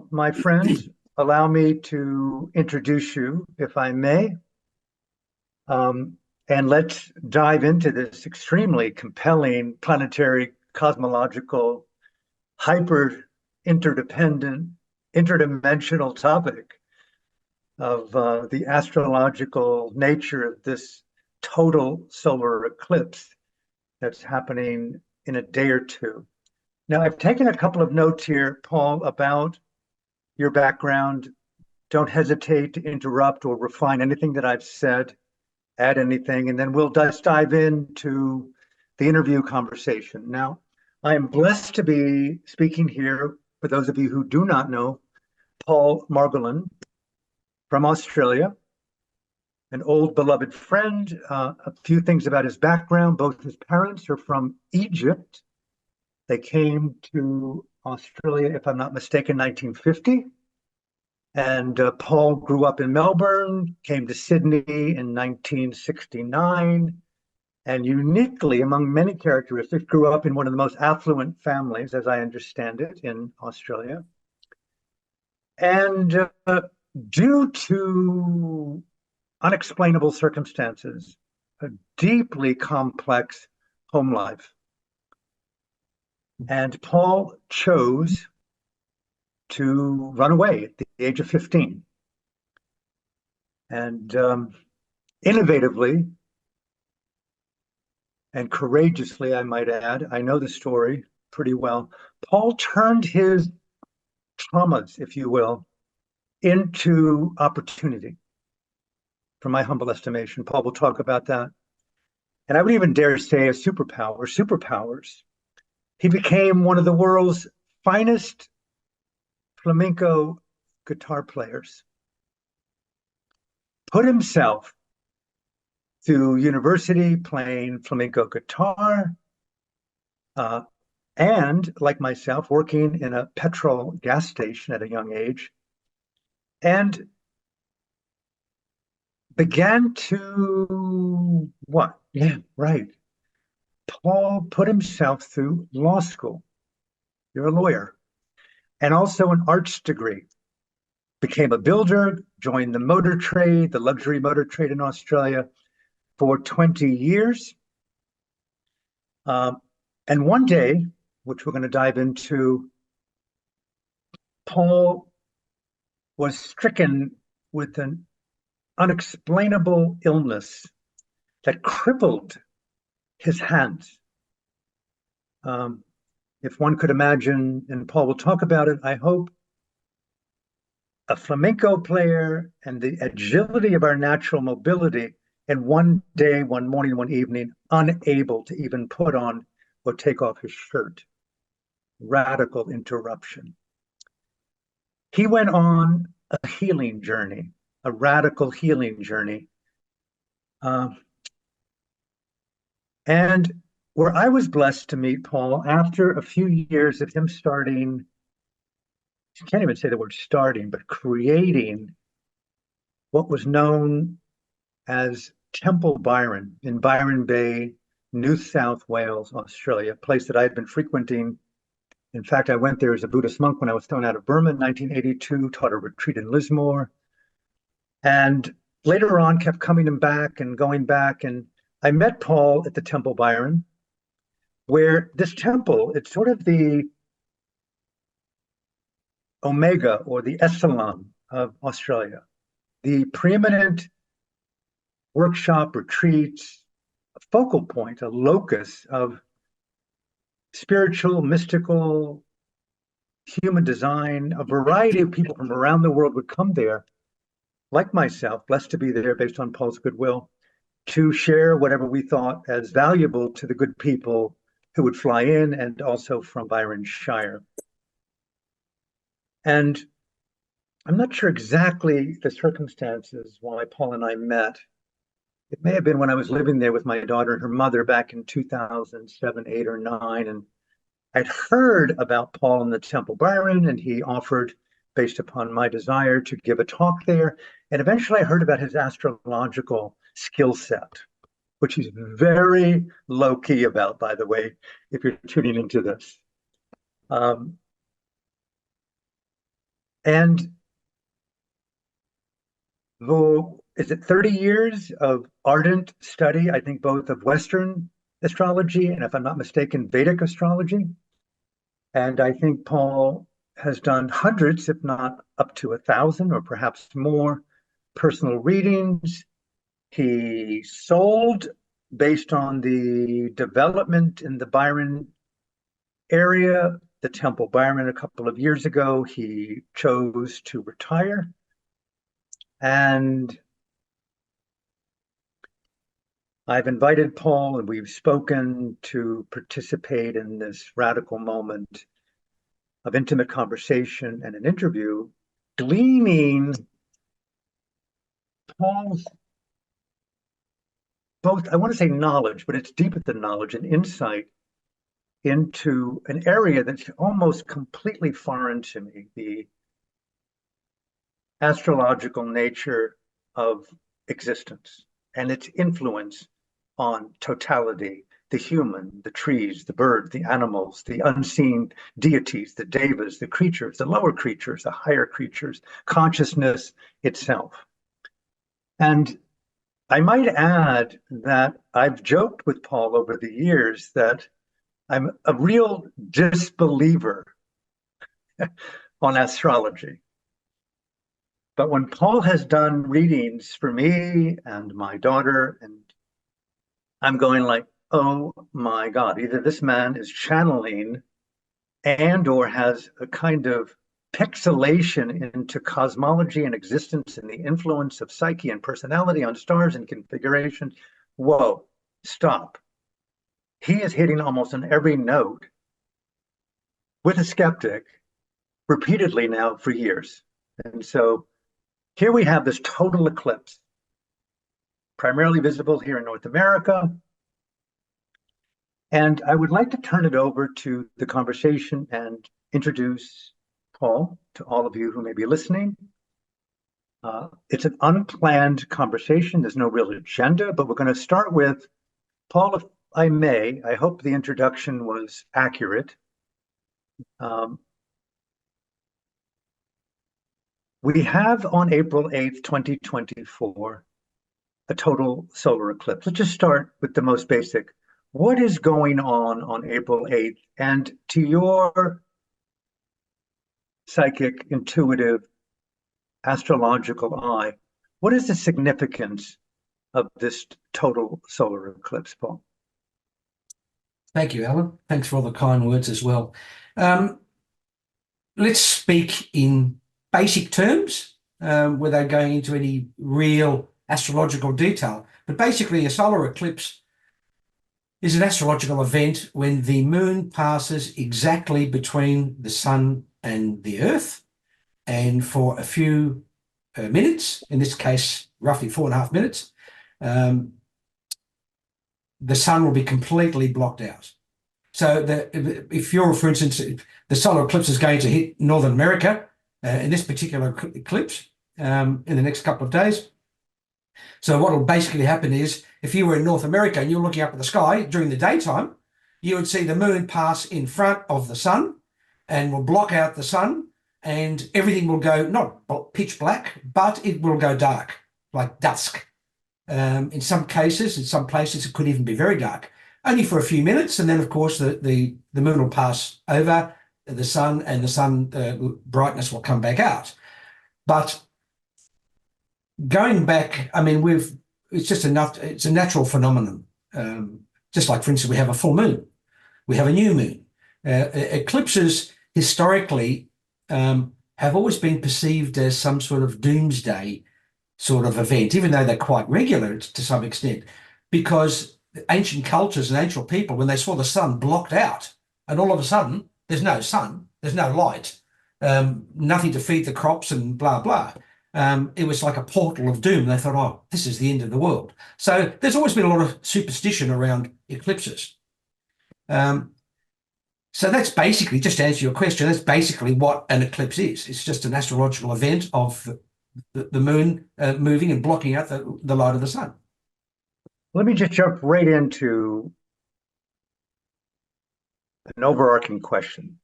Paul, my friend, allow me to introduce you, if I may. Um, and let's dive into this extremely compelling planetary, cosmological, hyper interdependent, interdimensional topic of the astrological nature of this total solar eclipse that's happening in a day or two. Now, I've taken a couple of notes here, Paul, about your background. Don't hesitate to interrupt or refine anything that I've said, add anything, and then we'll just dive into the interview conversation. Now, I am blessed to be speaking here, for those of you who do not know, Paul Margolin from Australia, an old beloved friend. A few things about his background. Both his parents are from Egypt. They came to Australia, if I'm not mistaken, 1950. And Paul grew up in Melbourne, came to Sydney in 1969, and uniquely, among many characteristics, grew up in one of the most affluent families, as I understand it, in Australia. And due to unexplainable circumstances, a deeply complex home life. And Paul chose to run away at the age of 15. And innovatively and courageously, I might add, I know the story pretty well, Paul turned his traumas, if you will, into opportunity, from my humble estimation. Paul will talk about that. And I would even dare say a superpowers. He became one of the world's finest flamenco guitar players, put himself through university playing flamenco guitar, and like myself, working in a petrol gas station at a young age, and began to what? Yeah, right. Paul put himself through law school. You're a lawyer, and also an arts degree. Became a builder, joined the motor trade, the luxury motor trade in Australia for 20 years. And one day, which we're going to dive into, Paul was stricken with an unexplainable illness that crippled his hands. If one could imagine, and Paul will talk about it, I hope, a flamenco player and the agility of our natural mobility, and one day, one morning, one evening, unable to even put on or take off his shirt. Radical interruption. He went on a healing journey, a radical healing journey. And where I was blessed to meet Paul after a few years of him starting, I can't even say the word starting, but creating what was known as Temple Byron in Byron Bay, New South Wales, Australia, a place that I had been frequenting. In fact, I went there as a Buddhist monk when I was thrown out of Burma in 1982, taught a retreat in Lismore, and later on kept coming back and going back. And I met Paul at the Temple Byron, where this temple, it's sort of the omega or the echelon of Australia, the preeminent workshop, retreats, a focal point, a locus of spiritual, mystical, human design. A variety of people from around the world would come there, like myself, blessed to be there based on Paul's goodwill, to share whatever we thought as valuable to the good people who would fly in, and also from Byron Shire. And I'm not sure exactly the circumstances why Paul and I met. It may have been when I was living there with my daughter and her mother back in 2007, 8, or 9. And I'd heard about Paul in the Temple Byron, and he offered, based upon my desire, to give a talk there. And eventually I heard about his astrological skill set, which he's very low key about, by the way, if you're tuning into this. And is it 30 years of ardent study, I think both of Western astrology and, if I'm not mistaken, Vedic astrology. And I think Paul has done hundreds, if not up to 1,000 or perhaps more, personal readings. He sold based on the development in the Byron area, the Temple Byron a couple of years ago. He chose to retire. And I've invited Paul and we've spoken to participate in this radical moment of intimate conversation and an interview, gleaning Paul's both, I want to say knowledge, but it's deeper than knowledge and insight into an area that's almost completely foreign to me, the astrological nature of existence and its influence on totality, the human, the trees, the birds, the animals, the unseen deities, the devas, the creatures, the lower creatures, the higher creatures, consciousness itself. And I might add that I've joked with Paul over the years that I'm a real disbeliever on astrology. But when Paul has done readings for me and my daughter, and I'm going like, oh my God, either this man is channeling and or has a kind of pixelation into cosmology and existence and the influence of psyche and personality on stars and configuration. Whoa, stop. He is hitting almost on every note with a skeptic repeatedly now for years. And so here we have this total eclipse, primarily visible here in North America. And I would like to turn it over to the conversation and introduce Paul to all of you who may be listening. It's an unplanned conversation. There's no real agenda, but we're going to start with Paul, if I may. I hope the introduction was accurate. We have on April 8th, 2024, a total solar eclipse. Let's just start with the most basic. What is going on April 8th? And to your psychic, intuitive, astrological eye, what is the significance of this total solar eclipse, Paul? Thank you, Alan. Thanks for all the kind words as well. Let's speak in basic terms without going into any real astrological detail. But basically, a solar eclipse is an astrological event when the moon passes exactly between the sun and the earth. And for a few minutes, in this case, roughly 4.5 minutes, the sun will be completely blocked out. So if you're, for instance, the solar eclipse is going to hit Northern America in this particular eclipse in the next couple of days. So what will basically happen is if you were in North America and you're looking up at the sky during the daytime, you would see the moon pass in front of the sun and will block out the sun, and everything will go not pitch black, but it will go dark, like dusk. In some cases, in some places, it could even be very dark, only for a few minutes. And then, of course, the moon will pass over the sun and the sun brightness will come back out. But going back, I mean, it's just enough. It's a natural phenomenon. Just like, for instance, we have a full moon, we have a new moon. Eclipses historically have always been perceived as some sort of doomsday sort of event, even though they're quite regular to some extent, because ancient cultures and ancient people, when they saw the sun blocked out, and all of a sudden there's no sun, there's no light, nothing to feed the crops and blah, blah. It was like a portal of doom. They thought, oh, this is the end of the world. So there's always been a lot of superstition around eclipses. So that's basically, just to answer your question, that's basically what an eclipse is. It's just an astrological event of the moon moving and blocking out the light of the sun. Let me just jump right into an overarching question.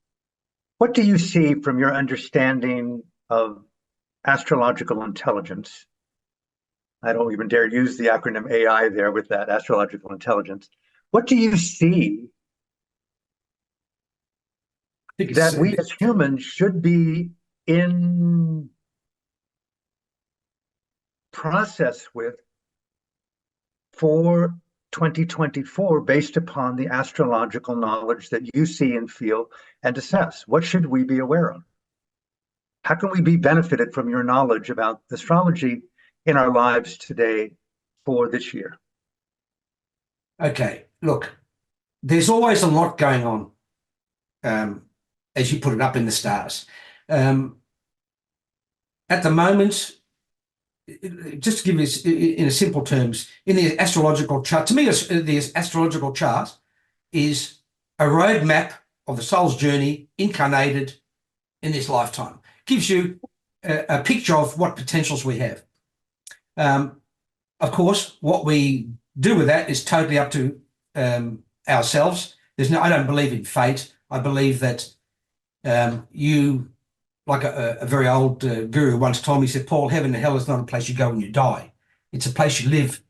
What do you see from your understanding of astrological intelligence. I don't even dare use the acronym AI there with that, astrological intelligence. What do you see I think it's that we as humans should be in process with for 2024 based upon the astrological knowledge that you see and feel and assess? What should we be aware of? How can we be benefited from your knowledge about astrology in our lives today for this year? okay. Look, there's always a lot going on, as you put it, up in the stars. At the moment, just to give you in a simple terms, in the astrological chart, to me, the astrological chart is a roadmap of the soul's journey incarnated in this lifetime. Gives you a picture of what potentials we have. Of course, what we do with that is totally up to ourselves. I don't believe in fate. I believe that you, like a very old guru once told me, he said, Paul, heaven and hell is not a place you go when you die. It's a place you live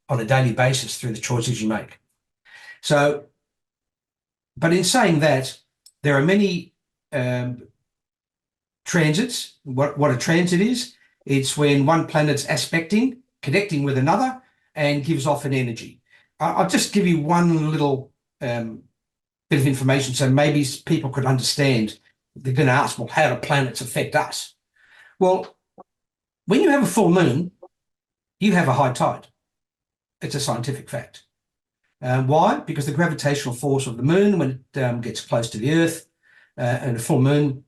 on a daily basis through the choices you make. So, but in saying that, there are many transits. What a transit is, it's when one planet's aspecting, connecting with another, and gives off an energy. I'll just give you one little bit of information so maybe people could understand. They're going to ask, well, how do planets affect us? Well, when you have a full moon, you have a high tide. It's a scientific fact. Why? Because the gravitational force of the moon, when it gets close to the Earth, and a full moon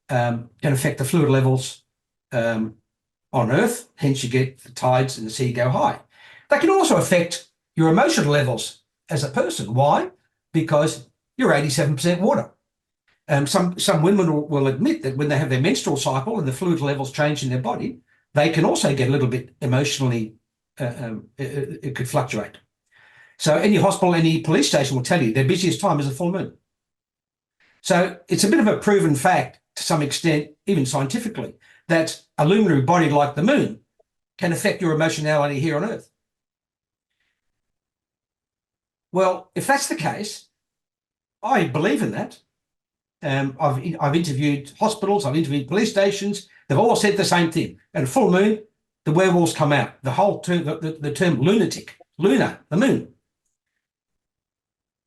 can affect the fluid levels on Earth. Hence, you get the tides in the sea go high. They can also affect your emotional levels as a person. Why? Because you're 87% water. Some women will admit that when they have their menstrual cycle and the fluid levels change in their body, they can also get a little bit emotionally, it could fluctuate. So any hospital, any police station will tell you their busiest time is a full moon. So it's a bit of a proven fact to some extent, even scientifically, that a luminary body like the moon can affect your emotionality here on Earth. Well, if that's the case, I believe in that. I've interviewed hospitals, I've interviewed police stations. They've all said the same thing. At a full moon, the werewolves come out. The whole term, the term lunatic, lunar, the moon.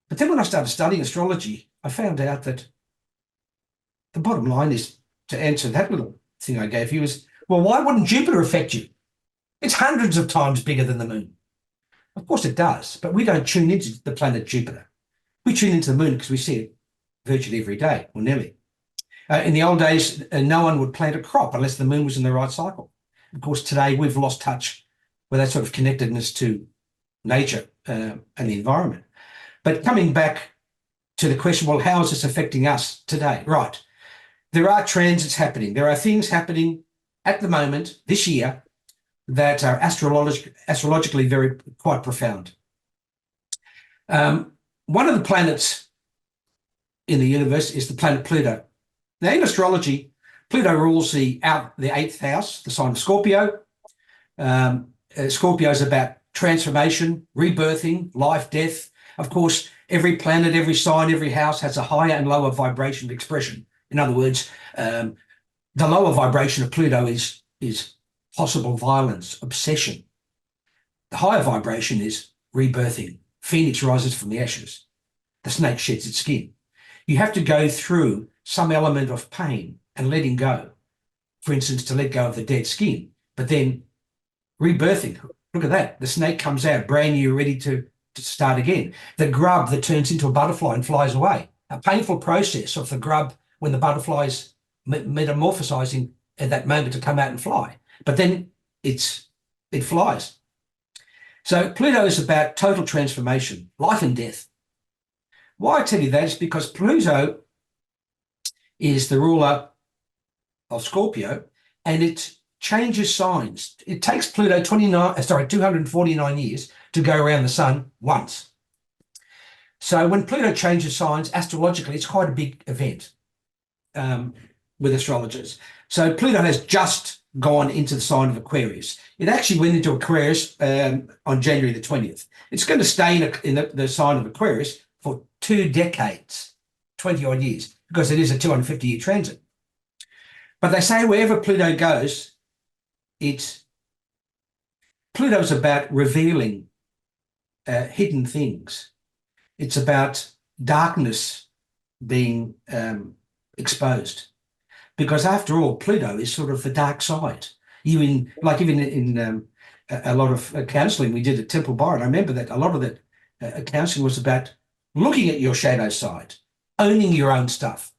But then when I started studying astrology, I found out that the bottom line is, to answer that little thing I gave you, is, well, why wouldn't Jupiter affect you? It's hundreds of times bigger than the moon. Of course it does, but we don't tune into the planet Jupiter. We tune into the moon because we see it virtually every day, or nearly. In the old days, no one would plant a crop unless the moon was in the right cycle. Of course, today we've lost touch with that sort of connectedness to nature and the environment. But coming back to the question, well, how is this affecting us today? Right. There are transits happening. There are things happening at the moment this year that are astrologically quite profound. One of the planets in the universe is the planet Pluto. Now, in astrology, Pluto rules the 8th house, the sign of Scorpio. Scorpio is about transformation, rebirthing, life, death. Of course, every planet, every sign, every house has a higher and lower vibration of expression. In other words, the lower vibration of Pluto is possible violence, obsession. The higher vibration is rebirthing. Phoenix rises from the ashes. The snake sheds its skin. You have to go through some element of pain and letting go. For instance, to let go of the dead skin, but then rebirthing. Look at that. The snake comes out brand new, ready to start again. The grub that turns into a butterfly and flies away. A painful process of the grub when the butterfly is metamorphosizing at that moment to come out and fly. But then it flies. So Pluto is about total transformation, life and death. Why I tell you that is because Pluto is the ruler of Scorpio, and it changes signs. It takes Pluto 249 years to go around the sun once. So when Pluto changes signs, astrologically, it's quite a big event. with astrologers. So Pluto has just gone into the sign of Aquarius. It actually went into Aquarius on January the 20th. It's going to stay in the sign of Aquarius for 2 decades, 20 odd years, because it is a 250-year transit. But they say wherever Pluto goes, Pluto's about revealing hidden things. It's about darkness being exposed. Because after all, Pluto is sort of the dark side. Even in a lot of counselling we did at Temple Byron, I remember that a lot of that counselling was about looking at your shadow side, owning your own stuff,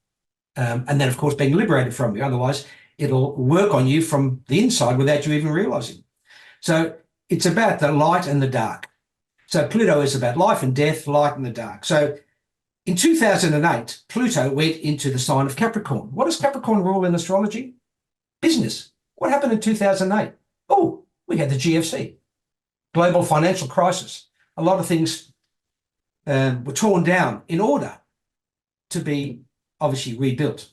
and then, of course, being liberated from you. Otherwise, it'll work on you from the inside without you even realising. So it's about the light and the dark. So Pluto is about life and death, light and the dark. So in 2008, Pluto went into the sign of Capricorn. What does Capricorn rule in astrology? Business. What happened in 2008? Oh, we had the GFC, global financial crisis. A lot of things were torn down in order to be obviously rebuilt.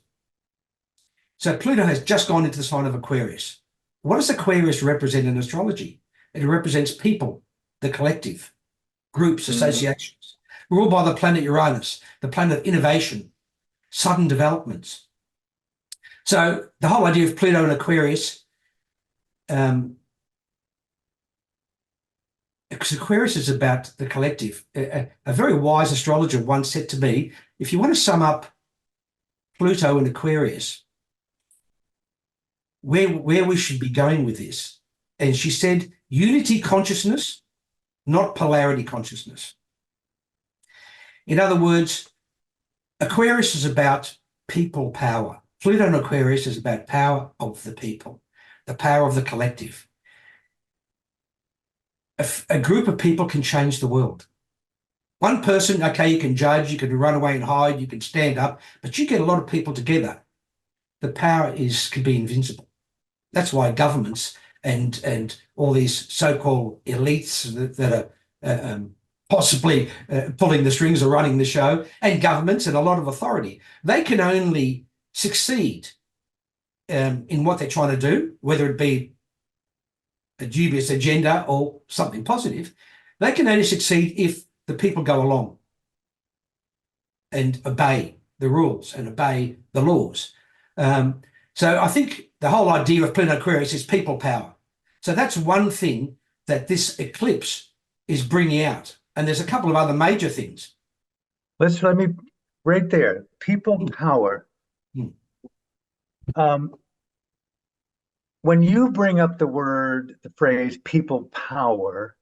So Pluto has just gone into the sign of Aquarius. What does Aquarius represent in astrology? It represents people, the collective, groups, associations, ruled by the planet Uranus, the planet of innovation, sudden developments. So the whole idea of Pluto and Aquarius, because Aquarius is about the collective. A very wise astrologer once said to me, if you want to sum up Pluto and Aquarius, where we should be going with this, and she said, unity consciousness, not polarity consciousness. In other words, Aquarius is about people power. Pluto and Aquarius is about power of the people, the power of the collective. A group of people can change the world. One person, okay, you can judge, you can run away and hide, you can stand up, but you get a lot of people together, the power can be invincible. That's why governments and all these so-called elites that are possibly pulling the strings or running the show, and governments and a lot of authority, they can only succeed in what they're trying to do, whether it be a dubious agenda or something positive. They can only succeed if the people go along and obey the rules and obey the laws. So I think the whole idea of Pluto Aquarius is people power. So that's one thing that this eclipse is bringing out. And there's a couple of other major things. Let me right there. People power. When you bring up the phrase people power,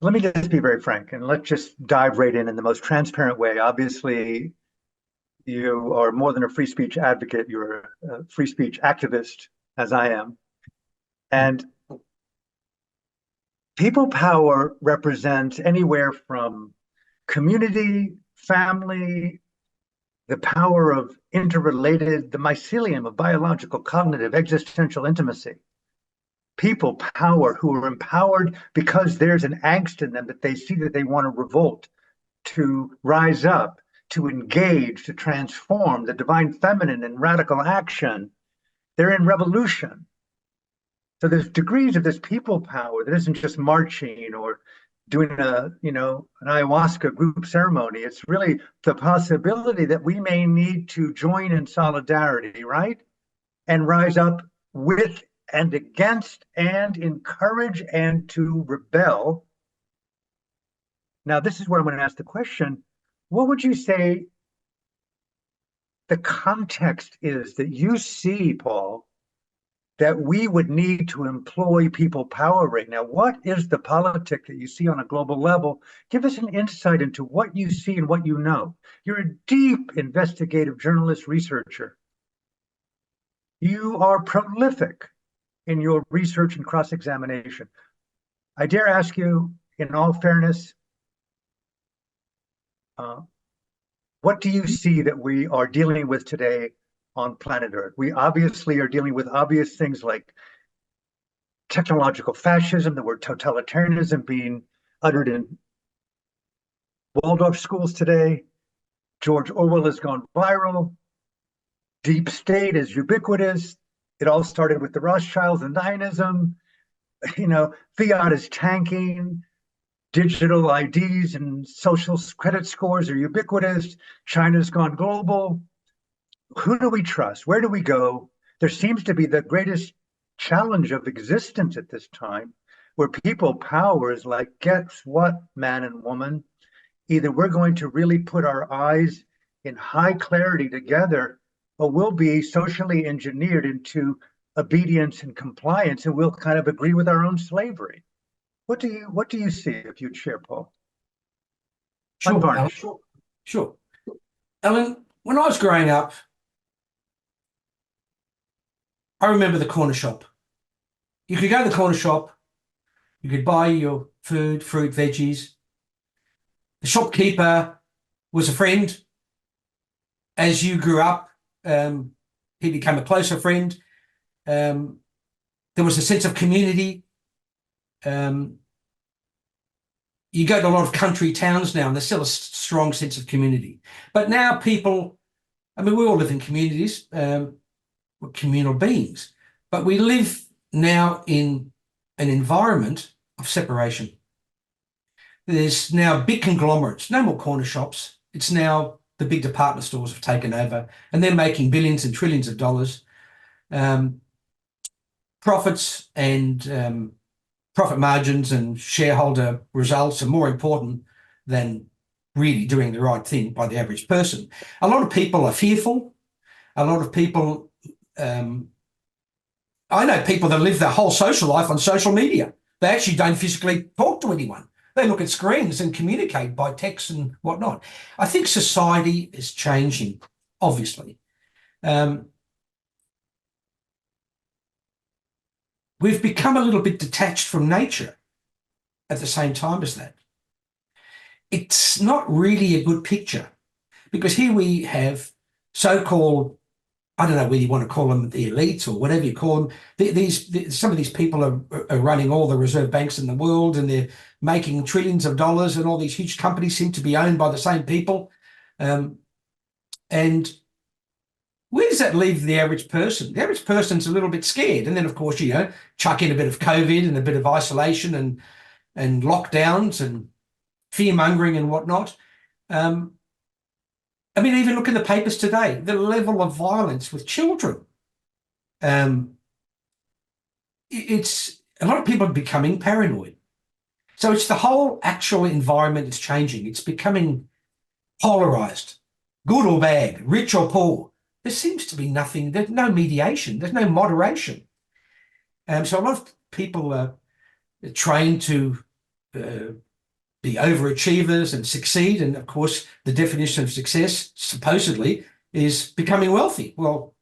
let me just be very frank and let's just dive right in the most transparent way. Obviously, you are more than a free speech advocate. You're a free speech activist, as I am. And people power represents anywhere from community, family, the power of interrelated, the mycelium of biological, cognitive, existential intimacy. People power who are empowered because there's an angst in them that they see that they want to revolt, to rise up, to engage, to transform, the divine feminine in radical action. They're in revolution. So there's degrees of this people power that isn't just marching or doing an ayahuasca group ceremony. It's really the possibility that we may need to join in solidarity, right? And rise up with and against and encourage and to rebel. Now, this is where I'm going to ask the question, what would you say the context is that you see, Paul, that we would need to employ people power right now? What is the politic that you see on a global level? Give us an insight into what you see and what you know. You're a deep investigative journalist researcher. You are prolific in your research and cross-examination. I dare ask you, in all fairness, what do you see that we are dealing with today on planet Earth? We obviously are dealing with obvious things like technological fascism, the word totalitarianism being uttered in Waldorf schools today. George Orwell has gone viral. deep state is ubiquitous. It all started with the Rothschilds and Zionism. Fiat is tanking. Digital IDs and social credit scores are ubiquitous. China's gone global. Who do we trust? Where do we go? There seems to be the greatest challenge of existence at this time, where people power is like, guess what, man and woman? Either we're going to really put our eyes in high clarity together, or we'll be socially engineered into obedience and compliance, and we'll kind of agree with our own slavery. What do you see if you'd share, Paul? Sure, Alan. Unvarnished. Sure. Alan, when I was growing up, I remember the corner shop. You could go to the corner shop, you could buy your food, fruit, veggies. The shopkeeper was a friend. As you grew up, he became a closer friend. There was a sense of community. You go to a lot of country towns now, and there's still a strong sense of community. But now people, I mean, we all live in communities, we're communal beings, but we live now in an environment of separation. There's now big conglomerates, no more corner shops. It's now the big department stores have taken over, and they're making billions and trillions of dollars. Profits and profit margins and shareholder results are more important than really doing the right thing by the average person. A lot of people are fearful. A lot of people, I know people that live their whole social life on social media. They actually don't physically talk to anyone. They look at screens and communicate by text and whatnot. I think society is changing, obviously. We've become a little bit detached from nature at the same time as that. It's not really a good picture, because here we have so-called, I don't know whether you want to call them the elites or whatever you call them. Some of these people are running all the reserve banks in the world, and they're making trillions of dollars, and all these huge companies seem to be owned by the same people. And where does that leave the average person? The average person's a little bit scared. And then, of course, chuck in a bit of COVID and a bit of isolation and lockdowns and fear-mongering and whatnot. I mean, even look in the papers today, the level of violence with children. It's a lot of people are becoming paranoid. So it's the whole actual environment that's changing. It's becoming polarized, good or bad, rich or poor. There seems to be nothing, there's no mediation, there's no moderation. So a lot of people are trained to be overachievers and succeed. And of course, the definition of success, supposedly, is becoming wealthy. Well,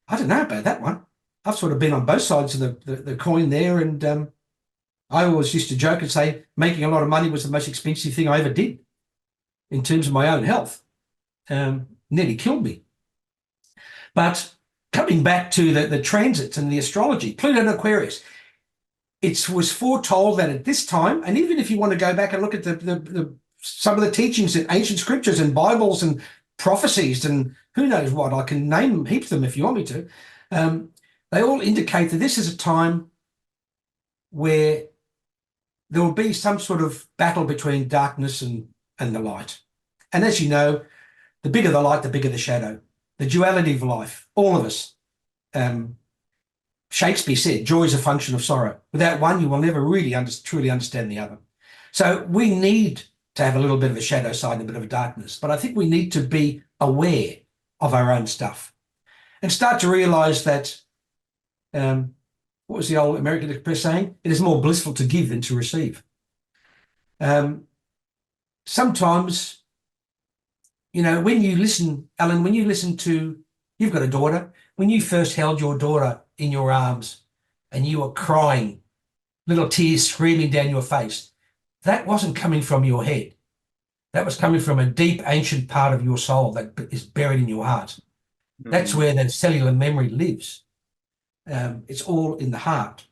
I don't know about that one. I've sort of been on both sides of the coin there. And I always used to joke and say making a lot of money was the most expensive thing I ever did in terms of my own health. Nearly killed me. But coming back to the transits and the astrology, Pluto and Aquarius, it was foretold that at this time, and even if you want to go back and look at some of the teachings in ancient scriptures and Bibles and prophecies and who knows what, I can name heaps of them if you want me to, they all indicate that this is a time where there will be some sort of battle between darkness and the light. And as you know, the bigger the light, the bigger the shadow. The duality of life, all of us. Shakespeare said, joy is a function of sorrow. Without one, you will never really truly understand the other. So we need to have a little bit of a shadow side and a bit of a darkness. But I think we need to be aware of our own stuff and start to realize that, what was the old American Express saying? It is more blissful to give than to receive. Sometimes, when you listen, Alan, when you listen to, you've got a daughter, when you first held your daughter in your arms and you were crying, little tears screaming down your face, that wasn't coming from your head. That was coming from a deep, ancient part of your soul that is buried in your heart. Mm-hmm. That's where the cellular memory lives. It's all in the heart.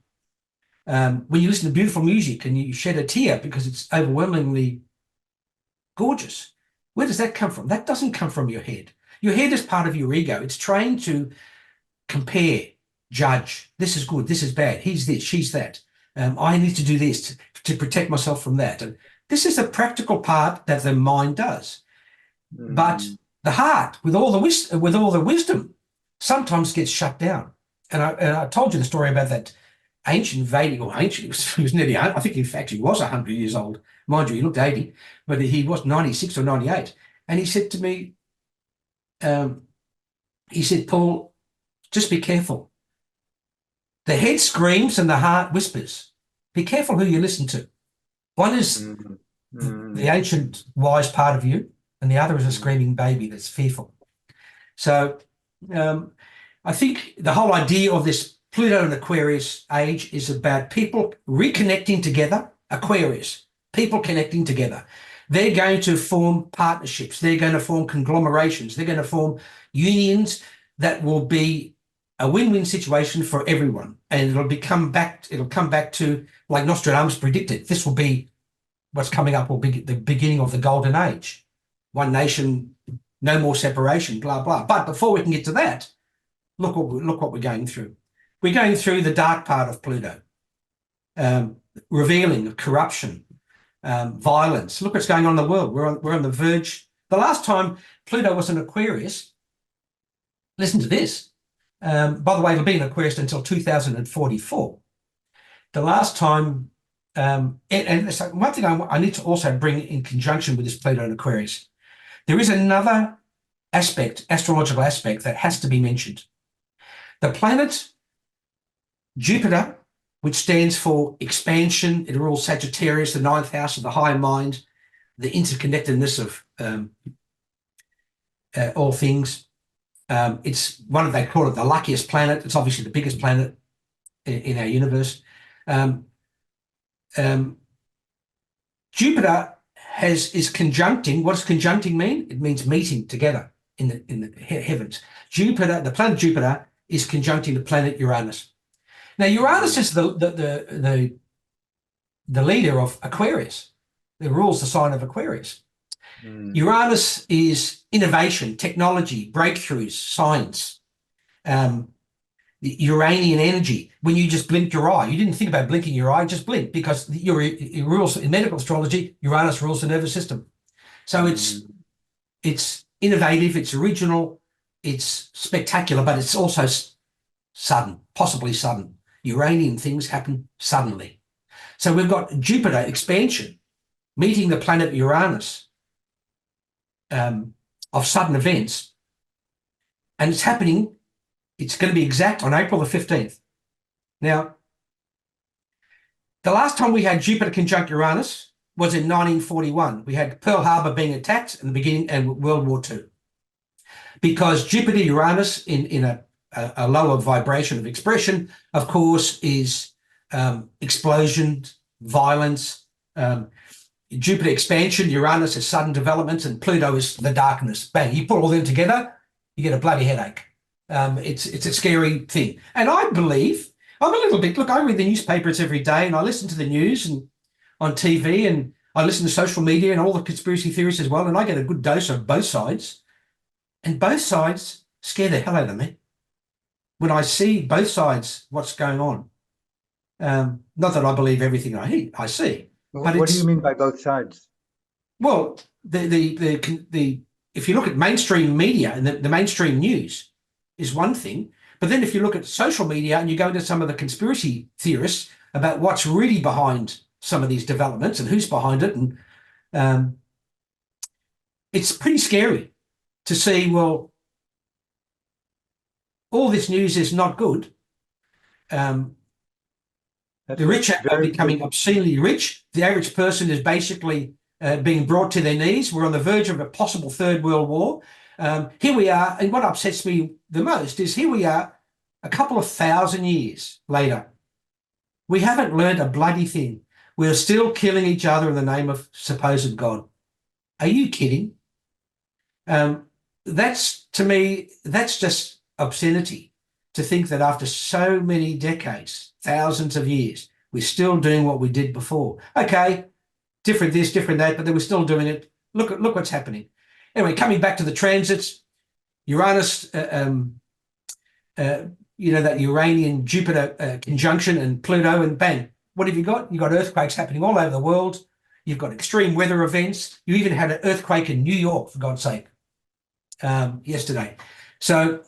When you listen to beautiful music and you shed a tear because it's overwhelmingly gorgeous, where does that come from? That doesn't come from your head. Your head is part of your ego. It's trained to compare, judge. This is good. This is bad. He's this. She's that. I need to do this to protect myself from that. And this is the practical part that the mind does. But the heart, with all the wisdom, sometimes gets shut down. And I told you the story about that ancient Vedic, or ancient, he was nearly, I think in fact he was 100 years old. Mind you, he looked 80, but he was 96 or 98. And he said to me, he said, Paul, just be careful. The head screams and the heart whispers. Be careful who you listen to. One is the ancient wise part of you, and the other is a screaming baby that's fearful. So I think the whole idea of this Pluto and Aquarius age is about people reconnecting together. Aquarius, people connecting together. They're going to form partnerships. They're going to form conglomerations. They're going to form unions that will be a win-win situation for everyone. And it'll come back to, like Nostradamus predicted, this will be what's coming up, will be the beginning of the golden age. One nation, no more separation, blah, blah. But before we can get to that, look what we're going through. We're going through the dark part of Pluto, revealing of corruption, violence. Look what's going on in the world. We're on the verge. The last time Pluto was in Aquarius, listen to this. By the way, it'll be in Aquarius until 2044. The last time, and it's like one thing I need to also bring in conjunction with this Pluto and Aquarius, there is another aspect, astrological aspect, that has to be mentioned. The planet Jupiter, which stands for expansion, it rules Sagittarius, the ninth house of the higher mind, the interconnectedness of all things. It's one of, they call it the luckiest planet. It's obviously the biggest planet in our universe. Jupiter is conjuncting. What does conjuncting mean? It means meeting together in the heavens. Jupiter, the planet Jupiter, is conjuncting the planet Uranus. Now, Uranus is the leader of Aquarius. It rules the sign of Aquarius. Uranus is innovation, technology, breakthroughs, science, the Uranian energy. When you just blinked your eye, you didn't think about blinking your eye, just blink, because it rules, in medical astrology, Uranus rules the nervous system. So it's innovative, it's original, it's spectacular, but it's also sudden, possibly sudden. Uranian things happen suddenly. So we've got Jupiter expansion meeting the planet Uranus of sudden events, and it's happening. It's going to be exact on April the 15th. Now, the last time we had Jupiter conjunct Uranus was in 1941. We had Pearl Harbor being attacked in the beginning, and World War II. Because Jupiter Uranus in a lower vibration of expression, of course, is explosion, violence. Jupiter expansion, Uranus is sudden developments, and Pluto is the darkness. Bang, you put all them together, you get a bloody headache. It's a scary thing. And I believe, I'm a little bit, look, I read the newspapers every day, and I listen to the news and on TV, and I listen to social media and all the conspiracy theories as well, and I get a good dose of both sides. And both sides scare the hell out of me when I see both sides, what's going on. Not that I believe everything I see. But what do you mean by both sides? Well, if you look at mainstream media and the mainstream news is one thing, but then if you look at social media and you go into some of the conspiracy theorists about what's really behind some of these developments and who's behind it, and it's pretty scary to see, well, all this news is not good. The rich are becoming obscenely rich. The average person is basically being brought to their knees. We're on the verge of a possible third world war. Here we are, and what upsets me the most is here we are a couple of thousand years later. We haven't learned a bloody thing. We're still killing each other in the name of supposed God. Are you kidding? That's, to me, that's just obscenity, to think that after so many decades, thousands of years, we're still doing what we did before. Okay, different this, different that, but then we're still doing it. Look what's happening. Anyway, coming back to the transits, Uranus, that Uranian Jupiter conjunction, and Pluto, and bang, what have you got? You've got earthquakes happening all over the world. You've got extreme weather events. You even had an earthquake in New York, for God's sake, yesterday. So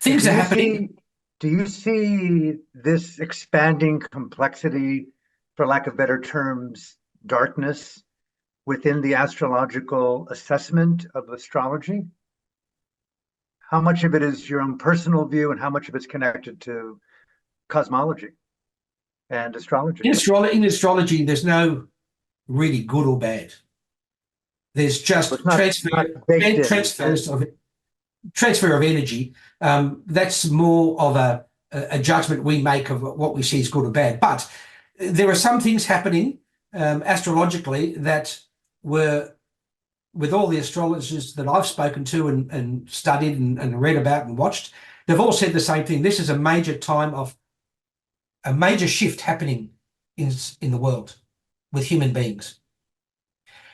things are happening. Do you see this expanding complexity, for lack of better terms, darkness within the astrological assessment of astrology? How much of it is your own personal view and how much of it's connected to cosmology and astrology? In astrology, there's no really good or bad. There's just transfer of energy. That's more of a judgment we make of what we see as good or bad. But there are some things happening astrologically that were, with all the astrologers that I've spoken to and studied and read about and watched, they've all said the same thing. This is a major time of a major shift happening in the world with human beings.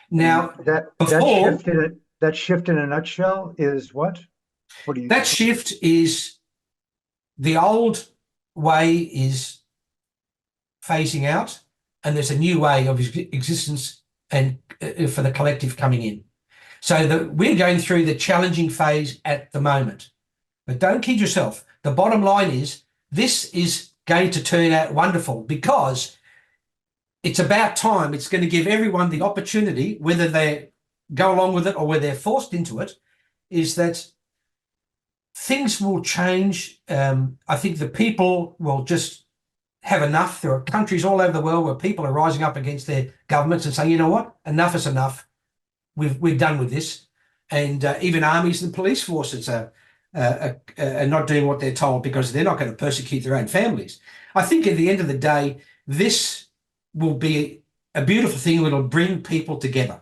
Now, that shift in a nutshell is what? What do you? That shift is the old way is phasing out, and there's a new way of existence and for the collective coming in. So we're going through the challenging phase at the moment. But don't kid yourself. The bottom line is this is going to turn out wonderful, because it's about time. It's going to give everyone the opportunity, whether they go along with it or whether they're forced into it, is that things will change. I think the people will just have enough. There are countries all over the world where people are rising up against their governments and saying, you know what, enough is enough. We're done with this. And even armies and police forces are not doing what they're told, because they're not going to persecute their own families. I think at the end of the day, this will be a beautiful thing that will bring people together.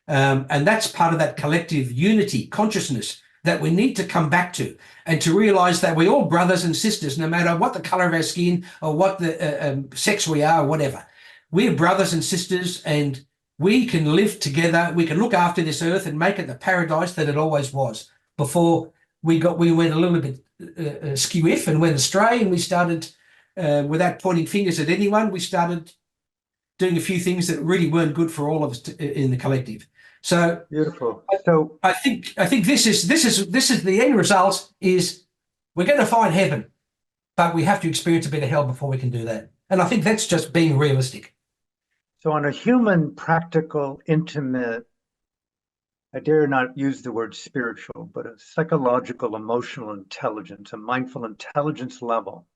And that's part of that collective unity consciousness that we need to come back to, and to realize that we're all brothers and sisters, no matter what the color of our skin or what the sex we are or whatever. We're brothers and sisters, and we can live together. We can look after this earth and make it the paradise that it always was before we went a little bit skew-if and went astray, and we started, without pointing fingers at anyone, we started doing a few things that really weren't good for all of us in the collective. So beautiful. So I think this is the end result is we're going to find heaven, but we have to experience a bit of hell before we can do that. And I think that's just being realistic. So on a human, practical, intimate, I dare not use the word spiritual, but a psychological, emotional intelligence, a mindful intelligence level,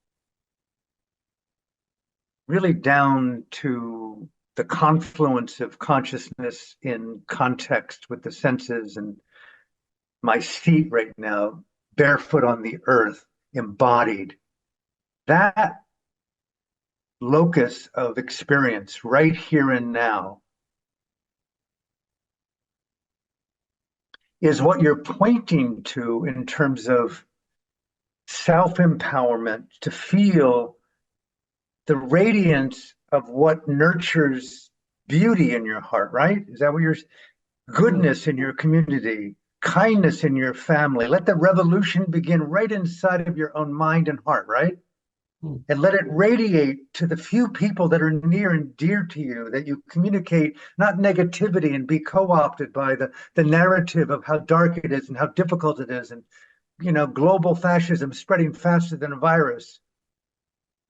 really down to the confluence of consciousness in context with the senses, and my feet right now, barefoot on the earth, embodied. That locus of experience right here and now is what you're pointing to in terms of self-empowerment, to feel the radiance of what nurtures beauty in your heart, right? Is that what you're, goodness in your community, kindness in your family? Let the revolution begin right inside of your own mind and heart, right? And let it radiate to the few people that are near and dear to you, that you communicate not negativity and be co-opted by the narrative of how dark it is and how difficult it is, and global fascism spreading faster than a virus,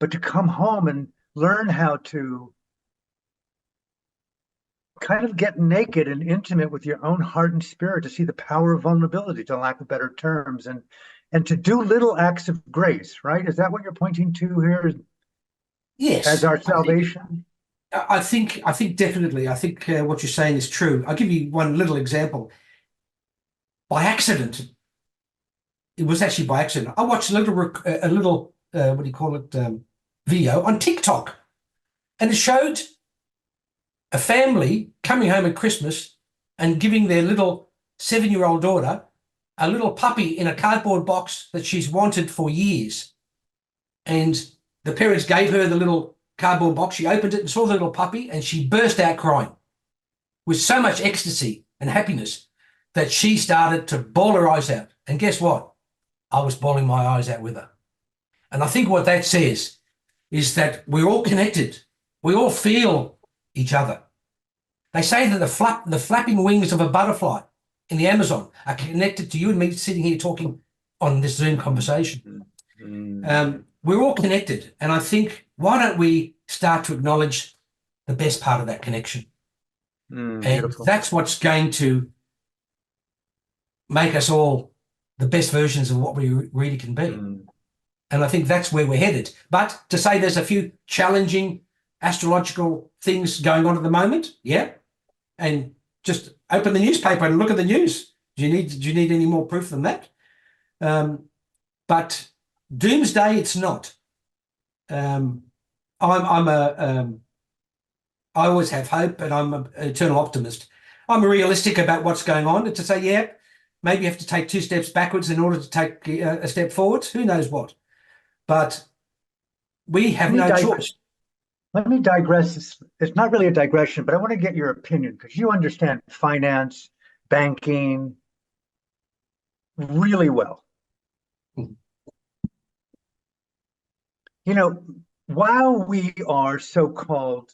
but to come home and learn how to kind of get naked and intimate with your own heart and spirit, to see the power of vulnerability, to lack of better terms, and to do little acts of grace, right? Is that what you're pointing to here? Yes. As our salvation? I think definitely. I think what you're saying is true. I'll give you one little example. By accident, it was actually by accident, I watched a little video on TikTok, and it showed a family coming home at Christmas and giving their little 7-year-old daughter a little puppy in a cardboard box that she's wanted for years. And the parents gave her the little cardboard box. She opened it and saw the little puppy, and she burst out crying with so much ecstasy and happiness. that she started to bawl her eyes out. And guess what? I was bawling my eyes out with her. And I think what that says is that we're all connected. We all feel each other. They say that the flapping wings of a butterfly in the Amazon are connected to you and me sitting here talking on this Zoom conversation. We're all connected. And I think, why don't we start to acknowledge the best part of that connection? And beautiful. that's what's going to make us all the best versions of what we really can be. And I think that's where we're headed. But to say there's a few challenging astrological things going on at the moment, yeah. And just open the newspaper and look at the news. Do you need any more proof than that? But doomsday, it's not. I always have hope, and I'm an eternal optimist. I'm realistic about what's going on, and to say, yeah, maybe you have to take 2 steps backwards in order to take a step forwards. Who knows what? But we have no choice. Let me digress. It's not really a digression, but I want to get your opinion because you understand finance, banking really well. You know, while we are so-called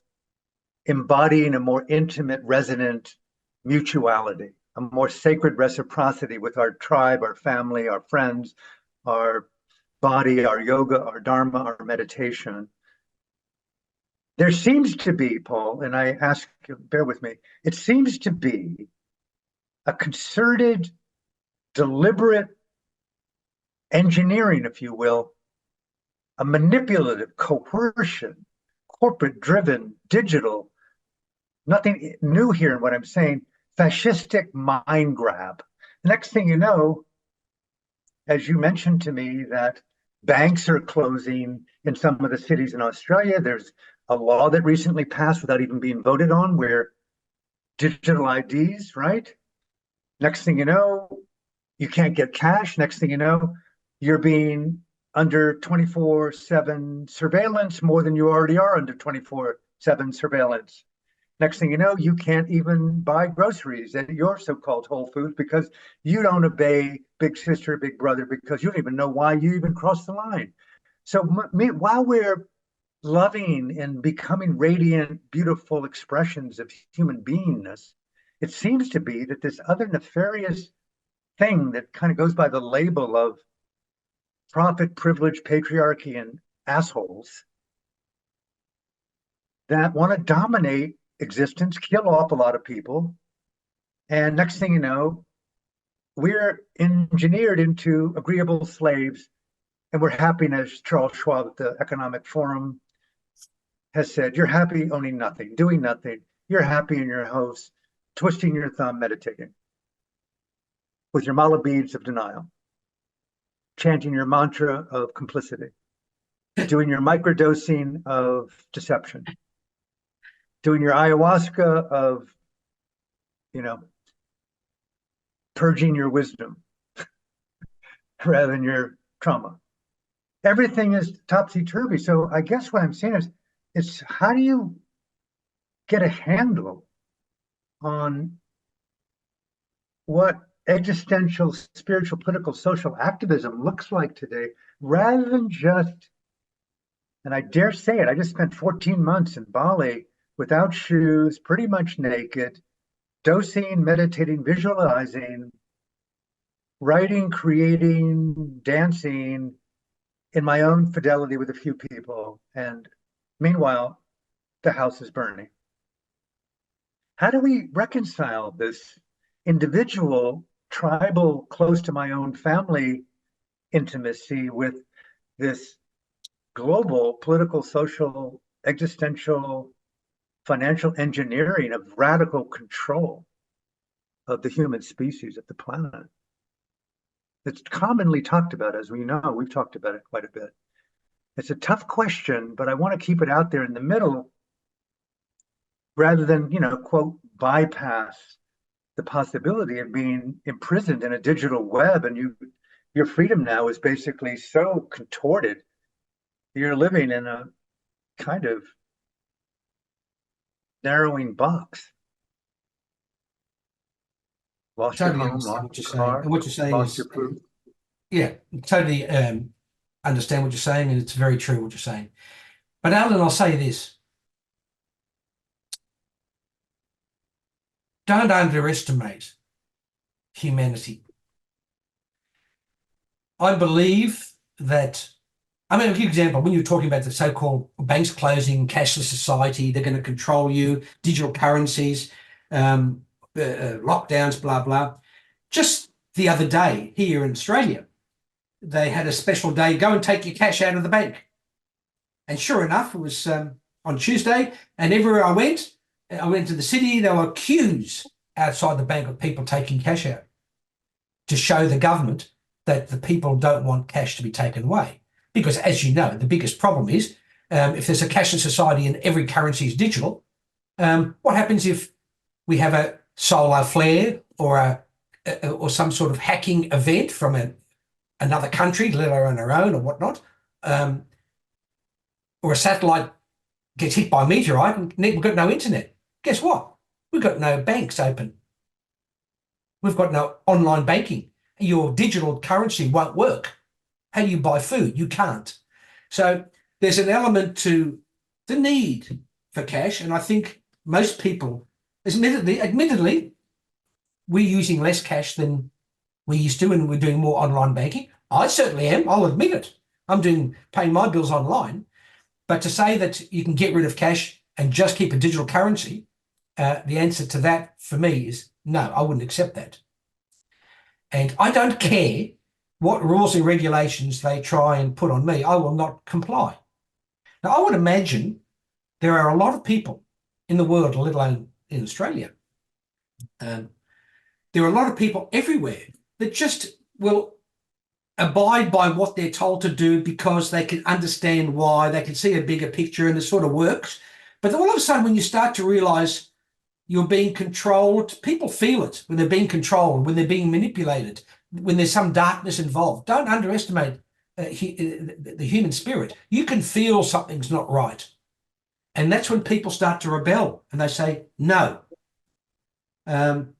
embodying a more intimate, resonant mutuality, a more sacred reciprocity with our tribe, our family, our friends, our body, our yoga, our dharma, our meditation, there seems to be, Paul, and I ask you, bear with me, it seems to be a concerted, deliberate engineering, if you will, a manipulative coercion, corporate driven, digital, nothing new here in what I'm saying, fascistic mind grab. The next thing you know, as you mentioned to me, that banks are closing in some of the cities in Australia. There's a law that recently passed without even being voted on where digital IDs, right? Next thing you know, you can't get cash. Next thing you know, you're being under 24/7 surveillance more than you already are under 24/7 surveillance. Next thing you know, you can't even buy groceries at your so-called Whole Foods because you don't obey big sister, big brother, because you don't even know why you even crossed the line. So while we're loving and becoming radiant, beautiful expressions of human beingness, it seems to be that this other nefarious thing that kind of goes by the label of profit, privilege, patriarchy, and assholes that want to dominate existence, kill off a lot of people. And next thing you know, we're engineered into agreeable slaves, and we're happy, as Charles Schwab at the Economic Forum has said, you're happy owning nothing, doing nothing. You're happy in your house, twisting your thumb, meditating with your mala beads of denial, chanting your mantra of complicity, doing your microdosing of deception, doing your ayahuasca of, purging your wisdom rather than your trauma. Everything is topsy-turvy. So I guess what I'm saying is, it's how do you get a handle on what existential, spiritual, political, social activism looks like today, rather than just, and I dare say it, I just spent 14 months in Bali without shoes, pretty much naked, dosing, meditating, visualizing, writing, creating, dancing in my own fidelity with a few people. And meanwhile, the house is burning. How do we reconcile this individual, tribal, close to my own family intimacy with this global, political, social, existential, financial engineering of radical control of the human species, of the planet? It's commonly talked about, as we know, we've talked about it quite a bit. It's a tough question, but I want to keep it out there in the middle rather than, quote, bypass the possibility of being imprisoned in a digital web, and your freedom now is basically so contorted. You're living in a kind of narrowing box. Lost your Totally home, understand lost what you're your saying. car, And what you're saying lost your is, food. yeah, totally understand what you're saying, and it's very true what you're saying. But Alan, I'll say this: don't underestimate humanity. I believe that. I mean, I'll give you an example. When you're talking about the so-called banks closing, cashless society, they're going to control you, digital currencies, lockdowns, blah blah. Just the other day here in Australia, they had a special day. Go and take your cash out of the bank. And sure enough, it was on Tuesday, and everywhere I went to the city, there were queues outside the bank of people taking cash out to show the government that the people don't want cash to be taken away. Because as you know, the biggest problem is if there's a cashless society and every currency is digital, what happens if we have a solar flare or some sort of hacking event from another country, let alone our own or whatnot, or a satellite gets hit by a meteorite and we've got no internet. Guess what? We've got no banks open. We've got no online banking. Your digital currency won't work. How do you buy food? You can't. So there's an element to the need for cash. And I think most people, admittedly, we're using less cash than we used to, and we're doing more online banking. I certainly am. I'll admit it. I'm paying my bills online. But to say that you can get rid of cash and just keep a digital currency, the answer to that for me is no, I wouldn't accept that. And I don't care what rules and regulations they try and put on me. I will not comply. Now, I would imagine there are a lot of people in the world, let alone in Australia. There are a lot of people everywhere that just will abide by what they're told to do because they can understand why, they can see a bigger picture, and it sort of works. But all of a sudden, when you start to realize you're being controlled, people feel it when they're being controlled, when they're being manipulated, when there's some darkness involved. Don't underestimate the human spirit. You can feel something's not right. And that's when people start to rebel and they say, no. And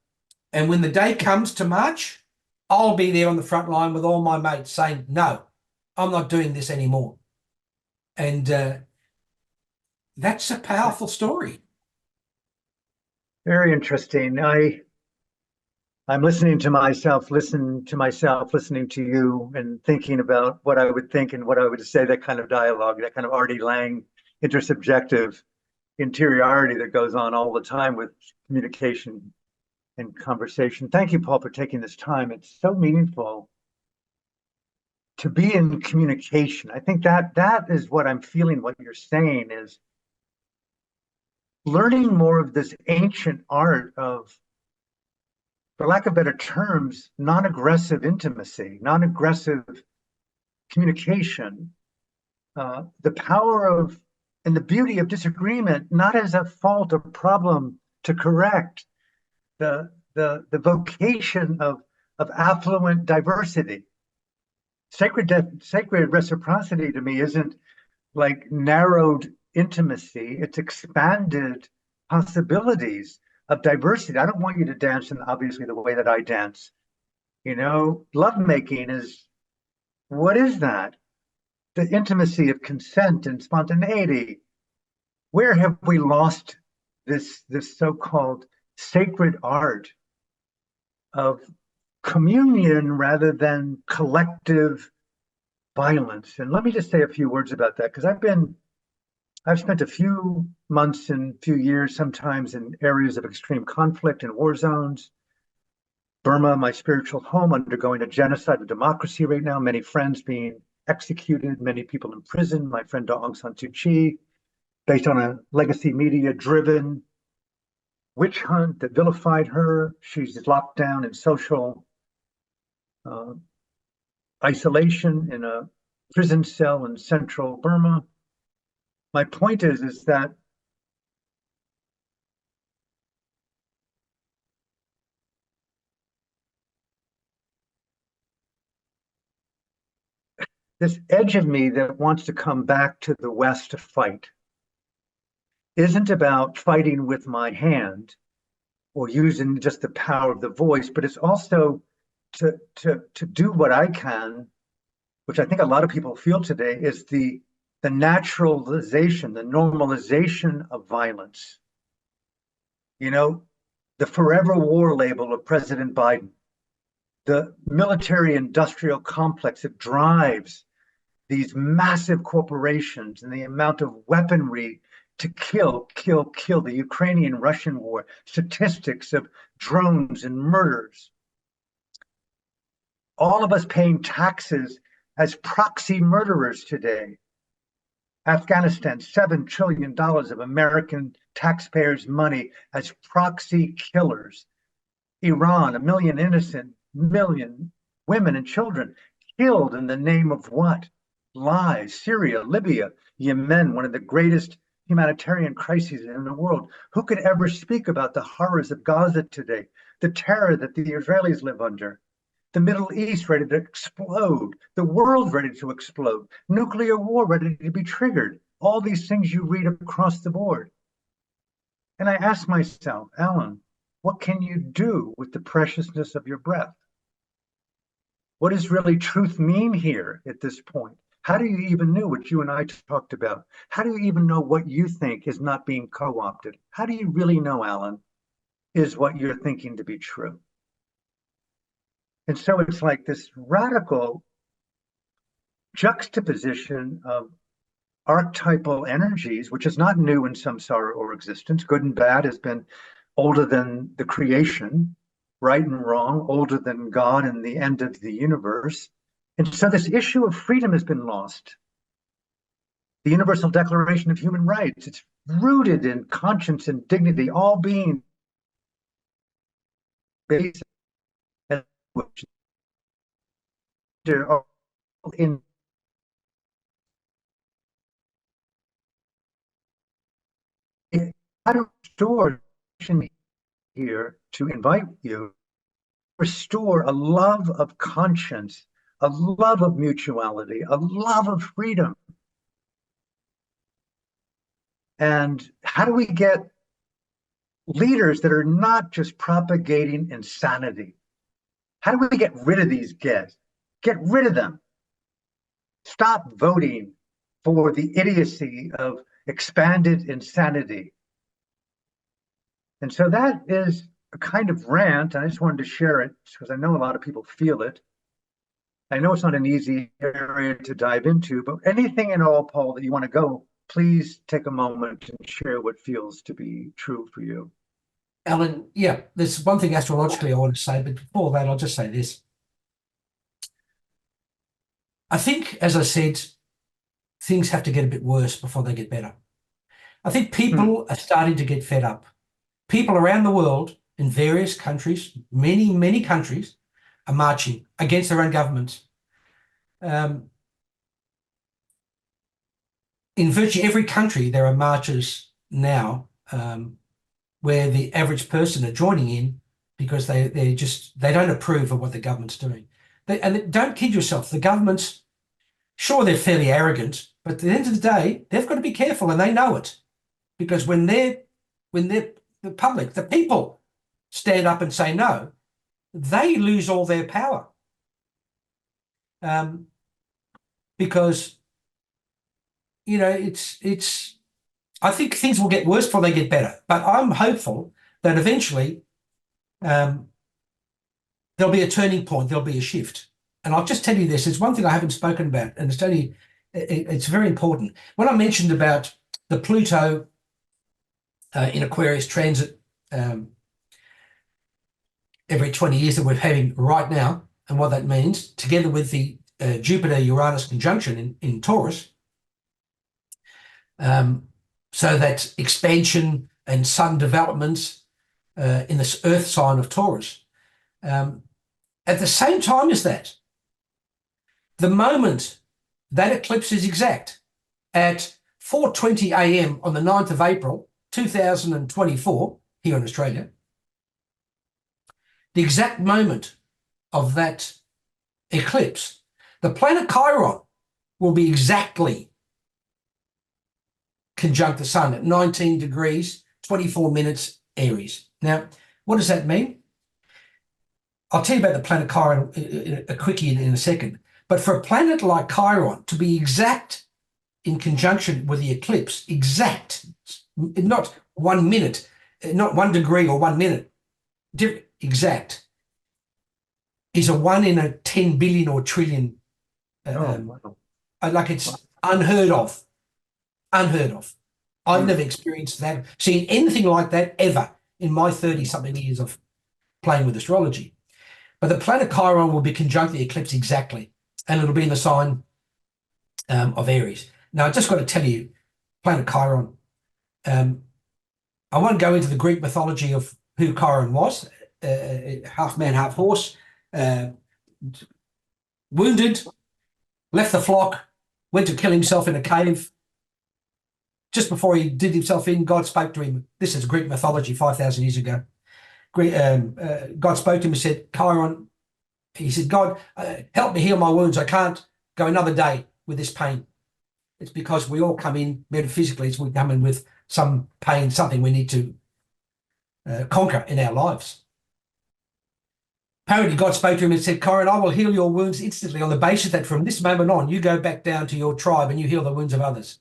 when the day comes to March, I'll be there on the front line with all my mates saying, no, I'm not doing this anymore. And that's a powerful story. Very interesting. I'm listening to myself, listening to you, and thinking about what I would think and what I would say, that kind of dialogue, that kind of Artie Lang intersubjective interiority that goes on all the time with communication and conversation. Thank you, Paul, for taking this time. It's so meaningful to be in communication. I think that is what I'm feeling. What you're saying is learning more of this ancient art of, for lack of better terms, non-aggressive intimacy, non-aggressive communication, the power of and the beauty of disagreement, not as a fault or problem to correct, the vocation of affluent diversity. Sacred reciprocity to me isn't like narrowed intimacy, it's expanded possibilities of diversity. I don't want you to dance in obviously the way that I dance. Lovemaking is, what is that? The intimacy of consent and spontaneity. Where have we lost this so-called sacred art of communion rather than collective violence? And let me just say a few words about that, because I've spent a few months and few years sometimes in areas of extreme conflict and war zones. Burma, my spiritual home, undergoing a genocide of democracy right now, many friends being executed, many people in prison. My friend Aung San Suu Kyi, based on a legacy media driven witch hunt that vilified her. She's locked down in social isolation in a prison cell in central Burma. My point is that this edge of me that wants to come back to the West to fight isn't about fighting with my hand. or using just the power of the voice, but it's also to do what I can, which I think a lot of people feel today, is the naturalization, the normalization of violence. You know, the forever war label of President Biden, the military industrial complex that drives these massive corporations and the amount of weaponry to kill, the Ukrainian Russian war, statistics of drones and murders. All of us paying taxes as proxy murderers today. Afghanistan, $7 trillion of American taxpayers' money as proxy killers. Iran, 1 million women and children killed in the name of what? Lies. Syria, Libya, Yemen, one of the greatest humanitarian crises in the world. Who could ever speak about the horrors of Gaza today, the terror that the Israelis live under? The Middle East ready to explode, the world ready to explode, nuclear war ready to be triggered, all these things you read across the board. And I ask myself, Alan, what can you do with the preciousness of your breath? What does really truth mean here at this point? How do you even know what you and I talked about? How do you even know what you think is not being co-opted? How do you really know, Alan, is what you're thinking to be true? And so it's like this radical juxtaposition of archetypal energies, which is not new in samsara or existence. Good and bad has been older than the creation, right and wrong, older than God and the end of the universe. And so this issue of freedom has been lost. The Universal Declaration of Human Rights, it's rooted in conscience and dignity, all being basic, which are in I don't restore here to invite you restore a love of conscience, a love of mutuality, a love of freedom. And how do we get leaders that are not just propagating insanity? How do we get rid of these guys? Get rid of them. Stop voting for the idiocy of expanded insanity. And so that is a kind of rant. I just wanted to share it because I know a lot of people feel it. I know it's not an easy area to dive into, but anything at all, Paul, that you want to go, please take a moment and share what feels to be true for you. Alan, yeah, there's one thing astrologically I want to say, but before that, I'll just say this. I think, as I said, things have to get a bit worse before they get better. I think people are starting to get fed up. People around the world in various countries, many countries, are marching against their own governments. In virtually every country, there are marches now where the average person are joining in because they don't approve of what the government's doing. And don't kid yourself, the governments, sure, they're fairly arrogant, but at the end of the day, they've got to be careful, and they know it, because when the public, the people, stand up and say no, they lose all their power, because it's. I think things will get worse before they get better, but I'm hopeful that eventually there'll be a turning point, there'll be a shift. And I'll just tell you this, there's one thing I haven't spoken about, and it's very important. When I mentioned about the Pluto in Aquarius transit every 20 years that we're having right now, and what that means, together with the Jupiter-Uranus conjunction in Taurus, so that expansion and sun developments in this earth sign of Taurus. At the same time as that, the moment that eclipse is exact at 4:20 a.m. on the 9th of April, 2024, here in Australia, the exact moment of that eclipse, the planet Chiron will be exactly conjunct the sun at 19 degrees, 24 minutes Aries. Now, What does that mean? I'll tell you about the planet Chiron a quickie in a second. But for a planet like Chiron to be exact in conjunction with the eclipse, exact, not 1 minute, not 1 degree or 1 minute, exact, is a 1 in a 10 billion or trillion. Wow. Like it's unheard of. Unheard of. I've never experienced that, seen anything like that ever in my 30-something years of playing with astrology. But the planet Chiron will be conjunct the eclipse exactly, and it'll be in the sign of Aries. Now, I just got to tell you, planet Chiron, I won't go into the Greek mythology of who Chiron was, half man, half horse, wounded, left the flock, went to kill himself in a cave. Just before he did himself in, God spoke to him. This is Greek mythology 5,000 years ago. God spoke to him and said, Chiron, he said, God, help me heal my wounds. I can't go another day with this pain. It's because we all come in metaphysically, we come in with some pain, something we need to conquer in our lives. Apparently, God spoke to him and said, Chiron, I will heal your wounds instantly on the basis that from this moment on, you go back down to your tribe and you heal the wounds of others.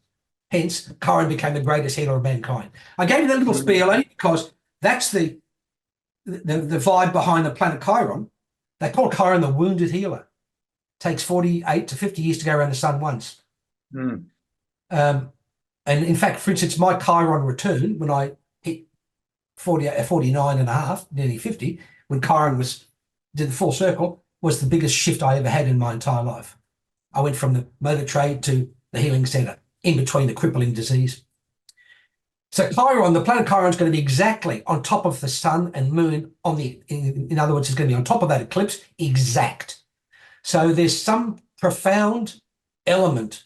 Hence, Chiron became the greatest healer of mankind. I gave you that little spiel only because that's the vibe behind the planet Chiron. They call Chiron the wounded healer. Takes 48 to 50 years to go around the sun once. And in fact, for instance, my Chiron return, when I hit 49 and a half, nearly 50, when Chiron did the full circle, was the biggest shift I ever had in my entire life. I went from the motor trade to the healing center, in between the crippling disease. So Chiron, the planet Chiron is going to be exactly on top of the sun and moon in other words, it's going to be on top of that eclipse, exact. So there's some profound element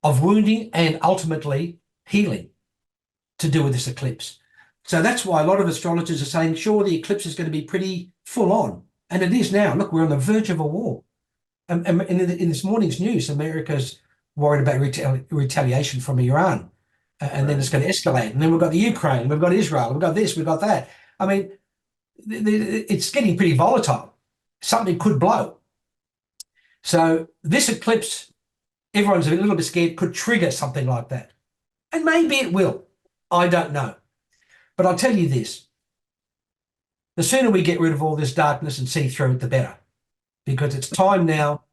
of wounding and ultimately healing to do with this eclipse. So that's why a lot of astrologers are saying, sure, the eclipse is going to be pretty full on. And it is now. Look, we're on the verge of a war. And in this morning's news, America's worried about retaliation from Iran. And then it's going to escalate. And then we've got the Ukraine, we've got Israel, we've got this, we've got that. I mean, it's getting pretty volatile. Something could blow. So this eclipse, everyone's a little bit scared, could trigger something like that. And maybe it will. I don't know. But I'll tell you this. The sooner we get rid of all this darkness and see through it, the better. Because it's time now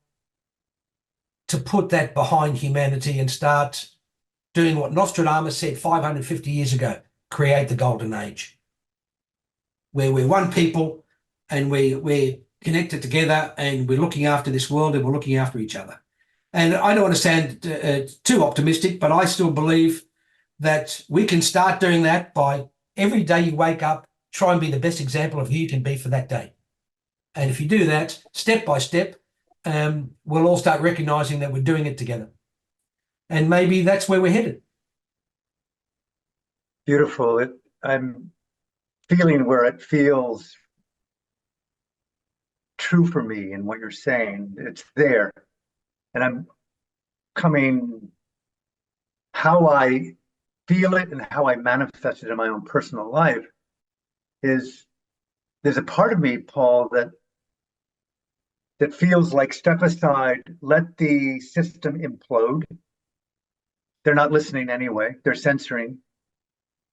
to put that behind humanity and start doing what Nostradamus said 550 years ago, create the golden age, where we're one people and we're connected together and we're looking after this world and we're looking after each other. And I don't want to sound too optimistic, but I still believe that we can start doing that by every day you wake up, try and be the best example of who you can be for that day. And if you do that step by step, we'll all start recognizing that we're doing it together. And maybe that's where we're headed. Beautiful. I'm feeling where it feels true for me in what you're saying. It's there. And I'm coming, how I feel it and how I manifest it in my own personal life is there's a part of me, Paul, that feels like step aside, let the system implode. They're not listening anyway. They're censoring.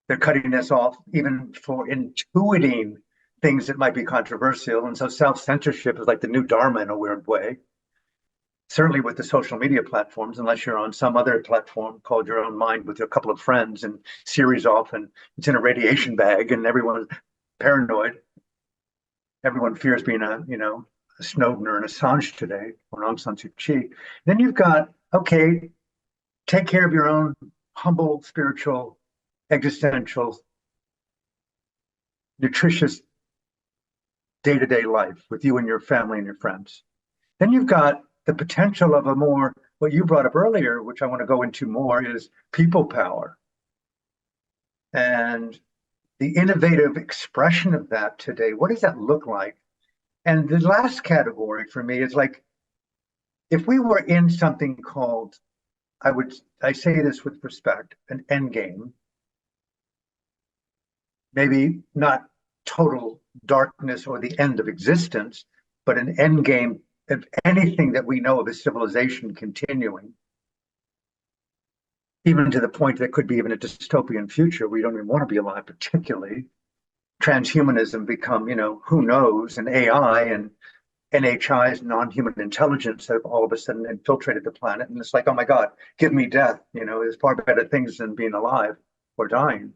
They're cutting us off even for intuiting things that might be controversial. And so self-censorship is like the new Dharma in a weird way. Certainly with the social media platforms, unless you're on some other platform called your own mind with a couple of friends and series off and it's in a radiation bag and everyone's paranoid. Everyone fears being a Snowden or an Assange today or an Aung San Suu Kyi. Then you've got, okay, take care of your own humble, spiritual, existential, nutritious day-to-day life with you and your family and your friends. Then you've got the potential of a more, what you brought up earlier, which I want to go into more, is people power. And the innovative expression of that today, what does that look like? And the last category for me is like, if we were in something called, I say this with respect, an end game, maybe not total darkness or the end of existence, but an end game of anything that we know of as civilization continuing, even to the point that could be even a dystopian future. We don't even want to be alive, particularly. Transhumanism become, who knows, and AI and NHI's non-human intelligence have all of a sudden infiltrated the planet. And it's like, oh my God, give me death. There's far better things than being alive or dying.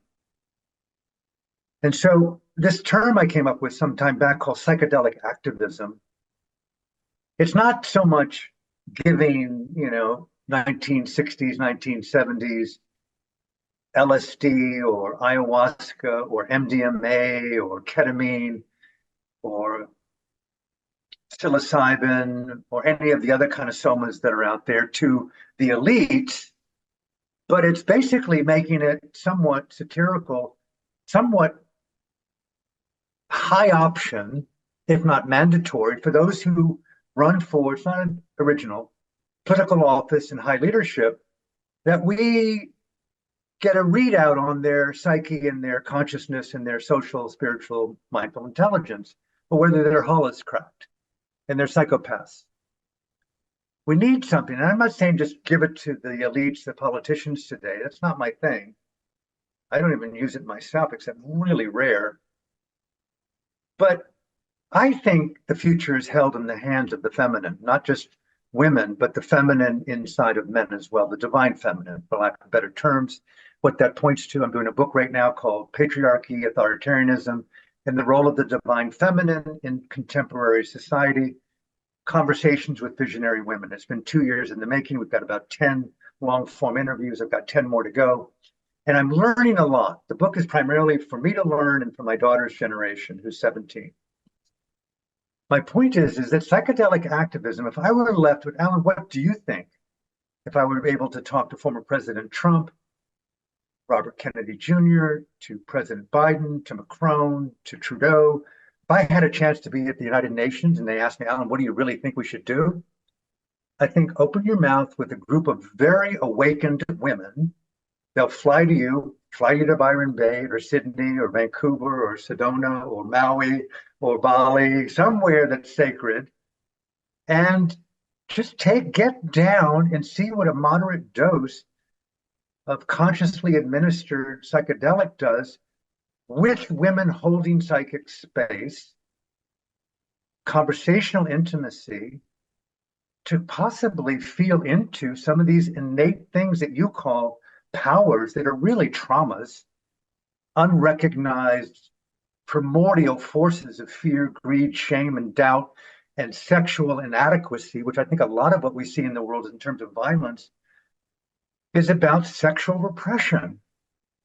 And so this term I came up with some time back called psychedelic activism. It's not so much giving, 1960s, 1970s LSD or ayahuasca or MDMA or ketamine or psilocybin or any of the other kind of somas that are out there to the elites, but it's basically making it somewhat satirical, somewhat high option, if not mandatory, for those who run for, it's not an original, political office and high leadership, that we get a readout on their psyche and their consciousness and their social, spiritual, mindful intelligence, or whether their hull is cracked and they're psychopaths. We need something. And I'm not saying just give it to the elites, the politicians today. That's not my thing. I don't even use it myself, except really rare. But I think the future is held in the hands of the feminine, not just women, but the feminine inside of men as well, the divine feminine, for lack of better terms. What that points to, I'm doing a book right now called Patriarchy, Authoritarianism, and the Role of the Divine Feminine in Contemporary Society, Conversations with Visionary Women. It's been 2 years in the making. We've got about 10 long-form interviews. I've got 10 more to go. And I'm learning a lot. The book is primarily for me to learn and for my daughter's generation, who's 17. My point is that psychedelic activism, if I were left with, Alan, what do you think? If I were able to talk to former President Trump, Robert Kennedy Jr., to President Biden, to Macron, to Trudeau, if I had a chance to be at the United Nations and they asked me, Alan, what do you really think we should do? I think open your mouth with a group of very awakened women. They'll fly you to Byron Bay or Sydney or Vancouver or Sedona or Maui or Bali, somewhere that's sacred, and just get down and see what a moderate dose of consciously administered psychedelic does with women holding psychic space, conversational intimacy, to possibly feel into some of these innate things that you call powers that are really traumas, unrecognized primordial forces of fear, greed, shame, and doubt, and sexual inadequacy, which I think a lot of what we see in the world in terms of violence is about sexual repression.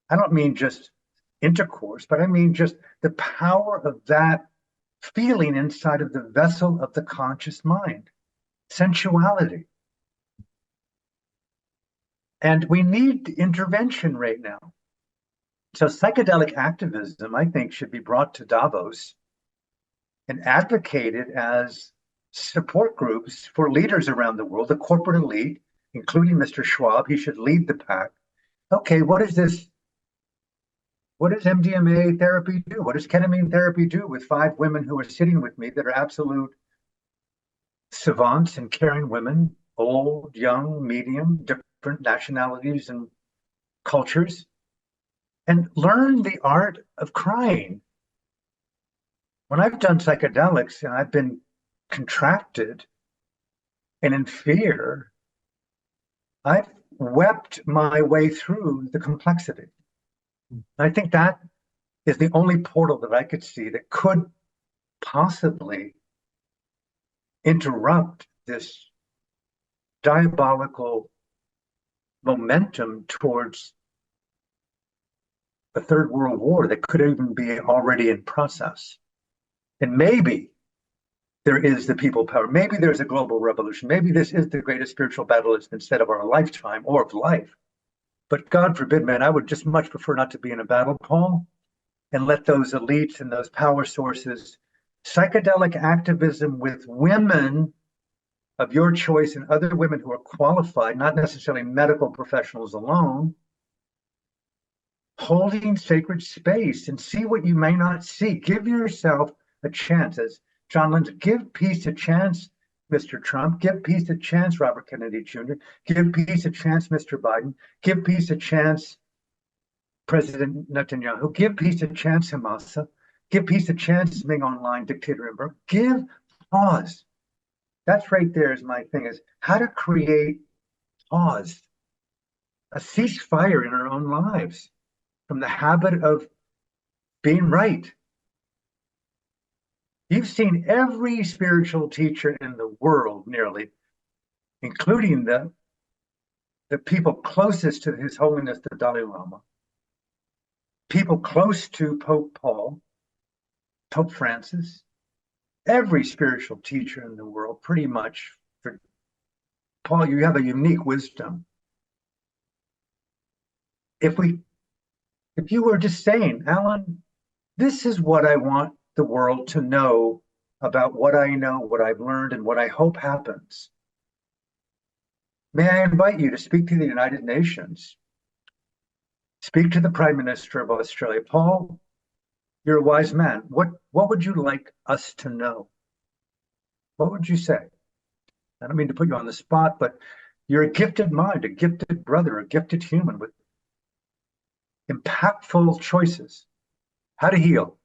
I don't mean just intercourse, but I mean just the power of that feeling inside of the vessel of the conscious mind, sensuality. And we need intervention right now. So psychedelic activism, I think, should be brought to Davos and advocated as support groups for leaders around the world, the corporate elite, including Mr. Schwab. He should lead the pack. Okay, what is this? What does MDMA therapy do? What does ketamine therapy do with 5 women who are sitting with me that are absolute savants and caring women, old, young, medium, different nationalities and cultures, and learn the art of crying. When I've done psychedelics and I've been contracted and in fear, I've wept my way through the complexity. I think that is the only portal that I could see that could possibly interrupt this diabolical momentum towards a third world war that could even be already in process. And maybe there is the people power. Maybe there's a global revolution. Maybe this is the greatest spiritual battle instead of our lifetime or of life. But God forbid, man, I would just much prefer not to be in a battle, Paul, and let those elites and those power sources, psychedelic activism with women of your choice and other women who are qualified, not necessarily medical professionals alone, holding sacred space and see what you may not see. Give yourself a chance. As John Lennon, give peace a chance, Mr. Trump. Give peace a chance, Robert Kennedy Jr. Give peace a chance, Mr. Biden. Give peace a chance, President Netanyahu. Give peace a chance, Hamas. Give peace a chance, Ming Online dictator in Burma. Give pause. That's right there is my thing, is how to create pause, a ceasefire in our own lives from the habit of being right. You've seen every spiritual teacher in the world, nearly, including the people closest to His Holiness the Dalai Lama, people close to Pope Paul, Pope Francis, every spiritual teacher in the world, pretty much. For Paul, you have a unique wisdom. If you were just saying, Alan, this is what I want the world to know about what I know, what I've learned, and what I hope happens. May I invite you to speak to the United Nations? Speak to the Prime Minister of Australia. Paul, you're a wise man. What would you like us to know? What would you say? I don't mean to put you on the spot, but you're a gifted mind, a gifted brother, a gifted human with impactful choices. How to heal.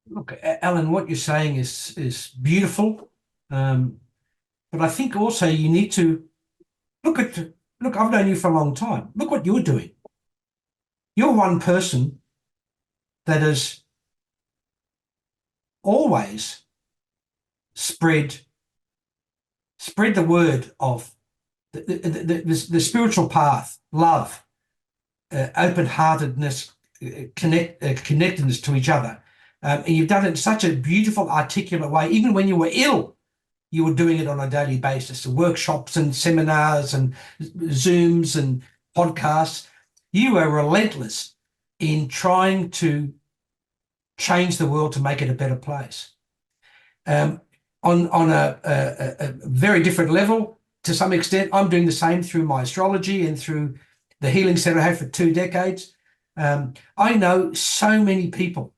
Look, Alan, what you're saying is beautiful, but I think also you need to look. I've known you for a long time. Look what you're doing. You're one person that has always spread the word of the spiritual path, love, open-heartedness, connectedness to each other. And you've done it in such a beautiful, articulate way. Even when you were ill, you were doing it on a daily basis, workshops and seminars and Zooms and podcasts. You are relentless in trying to change the world to make it a better place. On a very different level, to some extent, I'm doing the same through my astrology and through the healing center I have for 2 decades. I know so many people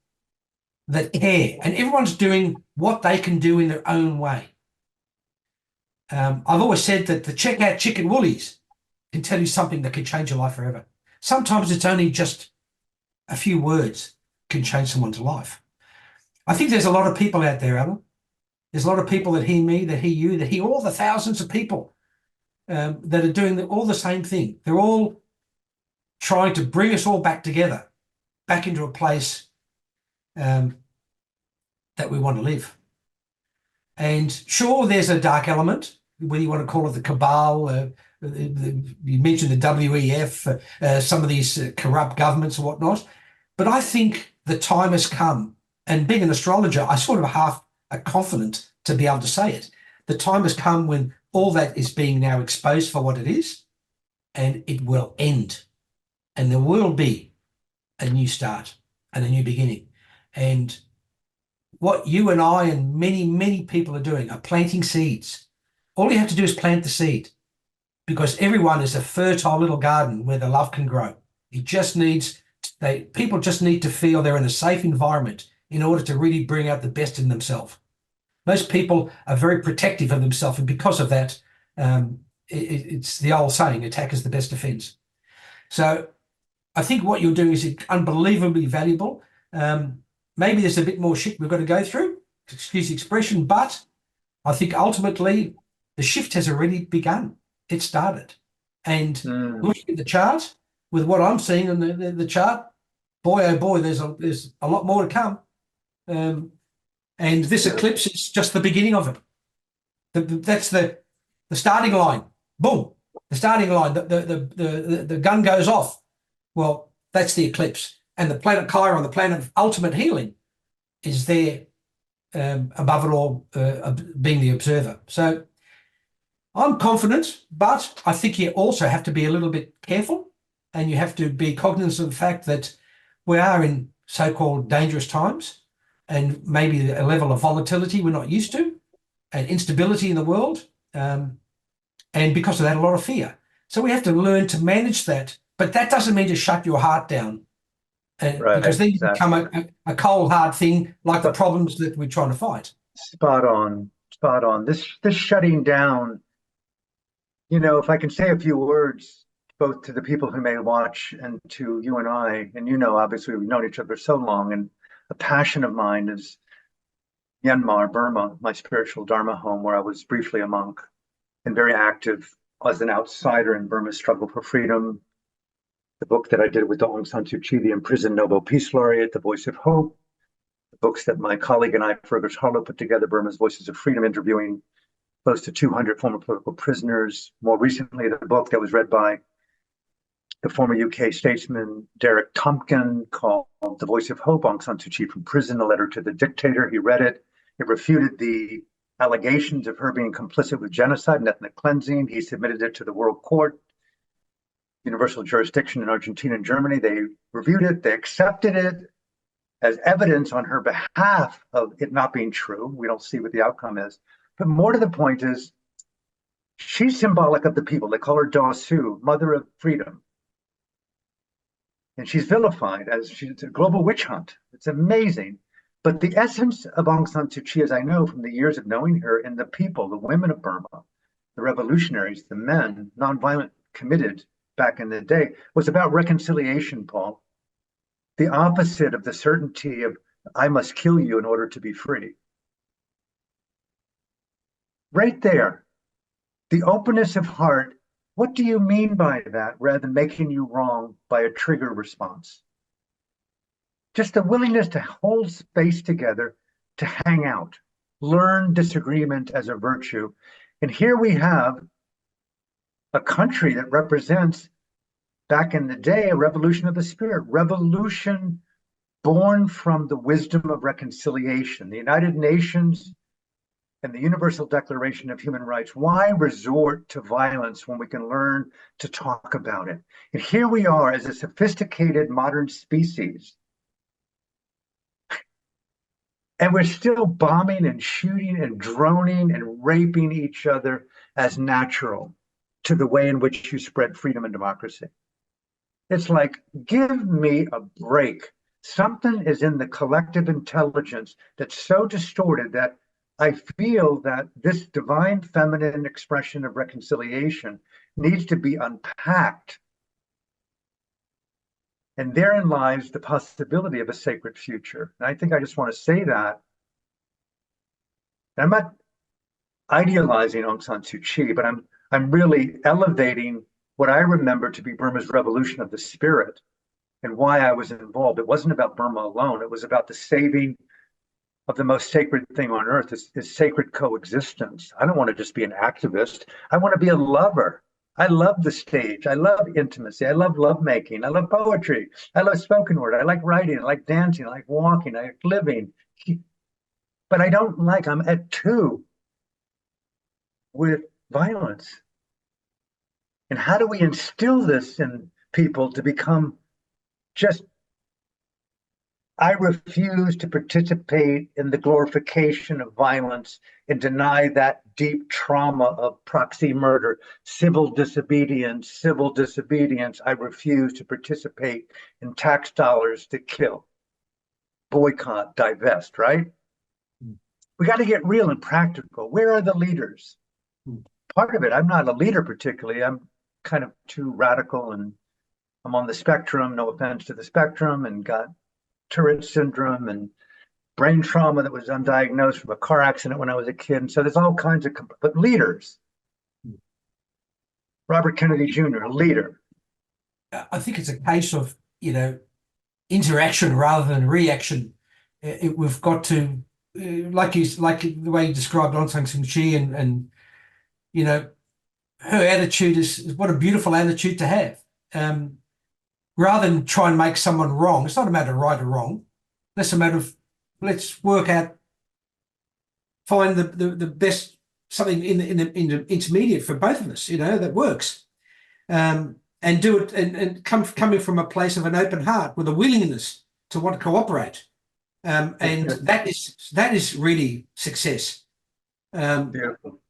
that care, and everyone's doing what they can do in their own way. I've always said that the checkout chicken Woolies can tell you something that can change your life forever. Sometimes it's only just a few words can change someone's life. I think there's a lot of people out there, Alan. There's a lot of people that hear me, that hear you, that hear all the thousands of people that are doing all the same thing. They're all trying to bring us all back together, back into a place that we want to live. And sure, there's a dark element, whether you want to call it the cabal, you mentioned the WEF, some of these corrupt governments and whatnot. But I think the time has come, and being an astrologer, I sort of half are confident to be able to say it. The time has come when all that is being now exposed for what it is, and it will end. And there will be a new start and a new beginning. And what you and I and many, many people are doing are planting seeds. All you have to do is plant the seed, because everyone is a fertile little garden where the love can grow. It just needs, people just need to feel they're in a safe environment in order to really bring out the best in themselves. Most people are very protective of themselves, and because of that, it's the old saying, attack is the best defense. So I think what you're doing is unbelievably valuable. Maybe there's a bit more shit we've got to go through, excuse the expression, but I think ultimately the shift has already begun. It started. And looking at the chart, with what I'm seeing in the chart, boy, oh boy, there's a lot more to come. And this eclipse is just the beginning of it. That's the starting line. Boom, the starting line. The gun goes off. Well, that's the eclipse. And the planet Chiron, the planet of ultimate healing, is there above it all, being the observer. So I'm confident, but I think you also have to be a little bit careful, and you have to be cognizant of the fact that we are in so-called dangerous times, and maybe a level of volatility we're not used to, and instability in the world, and because of that, a lot of fear. So we have to learn to manage that, but that doesn't mean to shut your heart down because Right, then you become exactly. a cold, hard thing like the But problems that we're trying to fight. spot on, spot on. This shutting down, if I can say a few words, both to the people who may watch and to you and I, and obviously we've known each other so long, and a passion of mine is Myanmar, Burma, my spiritual Dharma home, where I was briefly a monk and very active as an outsider in Burma's struggle for freedom. The book that I did with Aung San Suu Kyi, the imprisoned Nobel Peace Laureate, The Voice of Hope, the books that my colleague and I, Fergus Harlow, put together, Burma's Voices of Freedom, interviewing close to 200 former political prisoners. More recently, the book that was read by the former UK statesman Derek Tompkin called The Voice of Hope, Aung San Suu Kyi from Prison, a letter to the dictator. He read it. It refuted the allegations of her being complicit with genocide and ethnic cleansing. He submitted it to the World Court, universal jurisdiction in Argentina and Germany. They reviewed it. They accepted it as evidence on her behalf of it not being true. We don't see what the outcome is. But more to the point is, she's symbolic of the people. They call her Da Su, mother of freedom. And she's vilified as she's a global witch hunt. It's amazing. But the essence of Aung San Suu Kyi, as I know from the years of knowing her, and the people, the women of Burma, the revolutionaries, the men, nonviolent, committed back in the day, was about reconciliation, Paul. The opposite of the certainty of, I must kill you in order to be free. Right there, the openness of heart. What do you mean by that, rather than making you wrong by a trigger response? Just the willingness to hold space together, to hang out, learn disagreement as a virtue. And here we have a country that represents, back in the day, a revolution of the spirit, revolution born from the wisdom of reconciliation. The United Nations and the Universal Declaration of Human Rights. Why resort to violence when we can learn to talk about it? And here we are as a sophisticated modern species, and we're still bombing and shooting and droning and raping each other as natural to the way in which you spread freedom and democracy. It's like, give me a break. Something is in the collective intelligence that's so distorted that I feel that this divine feminine expression of reconciliation needs to be unpacked. And therein lies the possibility of a sacred future. And I think I just want to say that. And I'm not idealizing Aung San Suu Kyi, but I'm really elevating what I remember to be Burma's revolution of the spirit and why I was involved. It wasn't about Burma alone. It was about the saving of the most sacred thing on earth, is sacred coexistence. I don't want to just be an activist. I want to be a lover. I love the stage. I love intimacy. I love lovemaking. I love poetry. I love spoken word. I like writing. I like dancing. I like walking. I like living. But I don't like, I'm at two with violence. And how do we instill this in people to become just, I refuse to participate in the glorification of violence and deny that deep trauma of proxy murder, civil disobedience, civil disobedience. I refuse to participate in tax dollars to kill, boycott, divest, right? We got to get real and practical. Where are the leaders? Part of it, I'm not a leader particularly. I'm kind of too radical, and I'm on the spectrum, no offense to the spectrum, and got Tourette syndrome and brain trauma that was undiagnosed from a car accident when I was a kid. And so there's all kinds of, but leaders. Robert Kennedy Jr., leader. I think it's a case of, interaction rather than reaction. We've got to, like the way you described Aung San Suu Kyi, and her attitude is what a beautiful attitude to have. Rather than try and make someone wrong, it's not a matter of right or wrong. It's a matter of, let's work out, find the best, something in the intermediate for both of us, that works, and do it, and coming from a place of an open heart with a willingness to want to cooperate, and that is really success. Beautiful.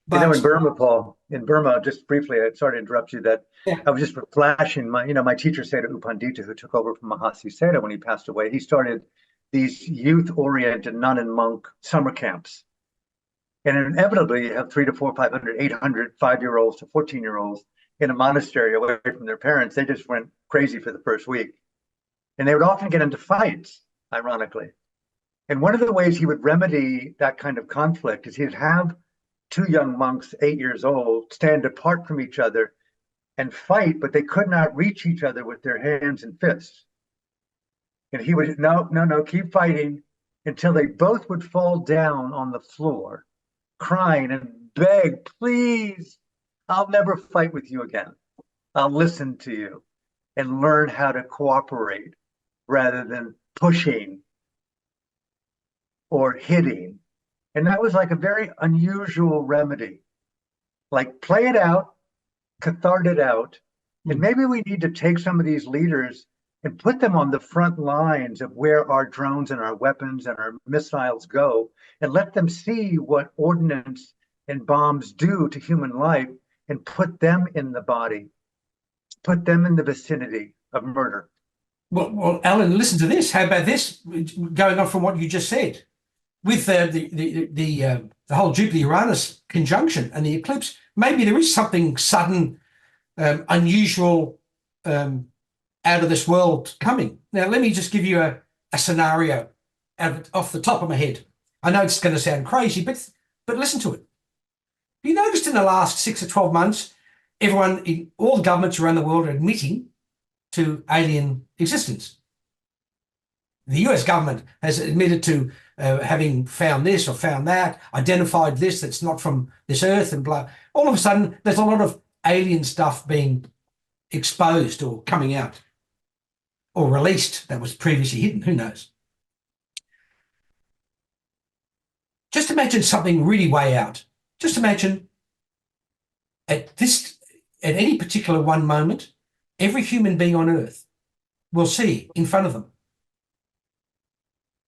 But In Burma, Paul, in Burma, just briefly, I sorry to interrupt you, that Yeah. I was just flashing my teacher, Seda U Pandita, who took over from Mahasi Seda when he passed away. He started these youth-oriented nun and monk summer camps. And inevitably, you have 300 to 400, 500, 800 5-year-olds to 14-year-olds in a monastery away from their parents. They just went crazy for the first week. And they would often get into fights, ironically. And one of the ways he would remedy that kind of conflict is he'd have two young monks, 8 years old, stand apart from each other and fight, but they could not reach each other with their hands and fists. And he would, no, no, no, keep fighting until they both would fall down on the floor, crying and beg, please, I'll never fight with you again. I'll listen to you and learn how to cooperate rather than pushing or hitting. And that was like a very unusual remedy. Like play it out, cathart it out. And maybe we need to take some of these leaders and put them on the front lines of where our drones and our weapons and our missiles go and let them see what ordnance and bombs do to human life and put them in the body, put them in the vicinity of murder. Well, Alan, listen to this. How about this? Going on from what you just said, with the whole Jupiter-Uranus conjunction and the eclipse, maybe there is something sudden, unusual, out of this world coming. Now, let me just give you a scenario off the top of my head. I know it's going to sound crazy, but listen to it. You noticed in the last 6 or 12 months, everyone, all the governments around the world are admitting to alien existence. The US government has admitted to having found this or found that, identified this that's not from this earth and blah. All of a sudden, there's a lot of alien stuff being exposed or coming out or released that was previously hidden. Who knows? Just imagine something really way out. Just imagine at any particular one moment, every human being on earth will see in front of them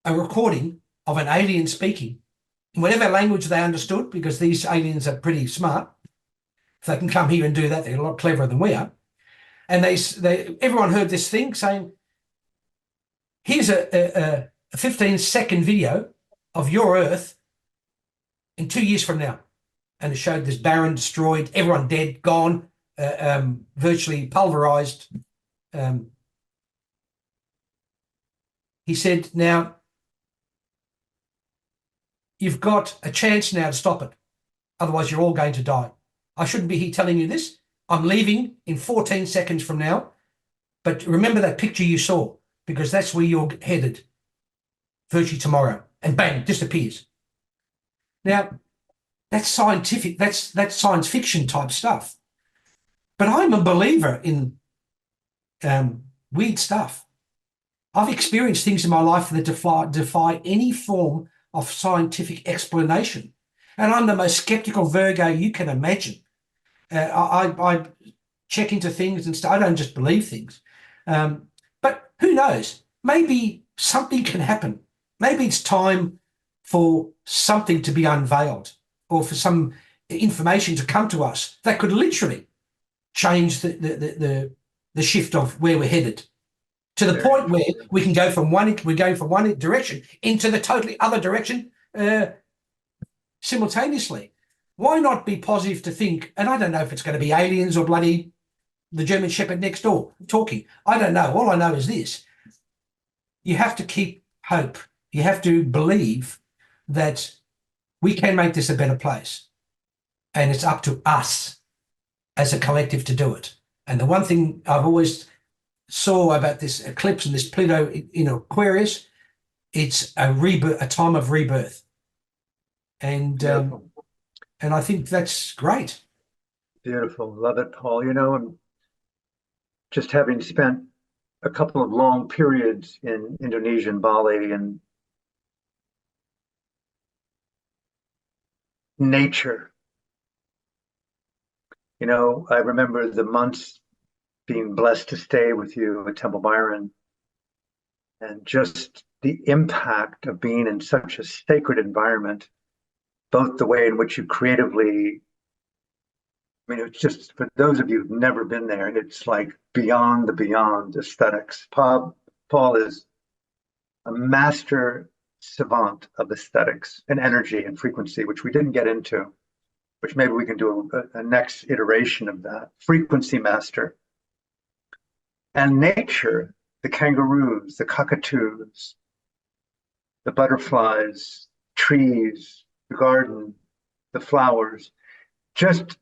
a recording of an alien speaking in whatever language they understood, because these aliens are pretty smart. If they can come here and do that, they're a lot cleverer than we are. And everyone heard this thing saying, here's a 15-second video of your Earth in 2 years from now. And it showed this barren, destroyed, everyone dead, gone, virtually pulverized. He said, now, you've got a chance now to stop it. Otherwise, you're all going to die. I shouldn't be here telling you this. I'm leaving in 14 seconds from now. But remember that picture you saw, because that's where you're headed virtually tomorrow. And bang, disappears. Now, that's scientific, that's science fiction type stuff. But I'm a believer in weird stuff. I've experienced things in my life that defy any form of scientific explanation. And I'm the most skeptical Virgo you can imagine. I check into things and stuff. I don't just believe things. But who knows? Maybe something can happen. Maybe it's time for something to be unveiled, or for some information to come to us that could literally change the shift of where we're headed, to the point where we're going from one direction into the totally other direction simultaneously. Why not be positive to think, and I don't know if it's going to be aliens or bloody the German Shepherd next door talking. I don't know. All I know is this. You have to keep hope. You have to believe that we can make this a better place. And it's up to us as a collective to do it. And the one thing I've always saw about this eclipse and this Pluto in Aquarius, it's a time of rebirth. And I think that's great. Beautiful. Love it, Paul. I'm just having spent a couple of long periods in Indonesia and Bali and nature. I remember the months being blessed to stay with you at Temple Byron, and just the impact of being in such a sacred environment, both the way in which you creatively I mean, it's just for those of you who've never been there, it's like beyond the beyond aesthetics. Paul is a master savant of aesthetics and energy and frequency, which we didn't get into, which maybe we can do a next iteration of that. Frequency master. And nature, the kangaroos, the cockatoos, the butterflies, trees, the garden, the flowers, just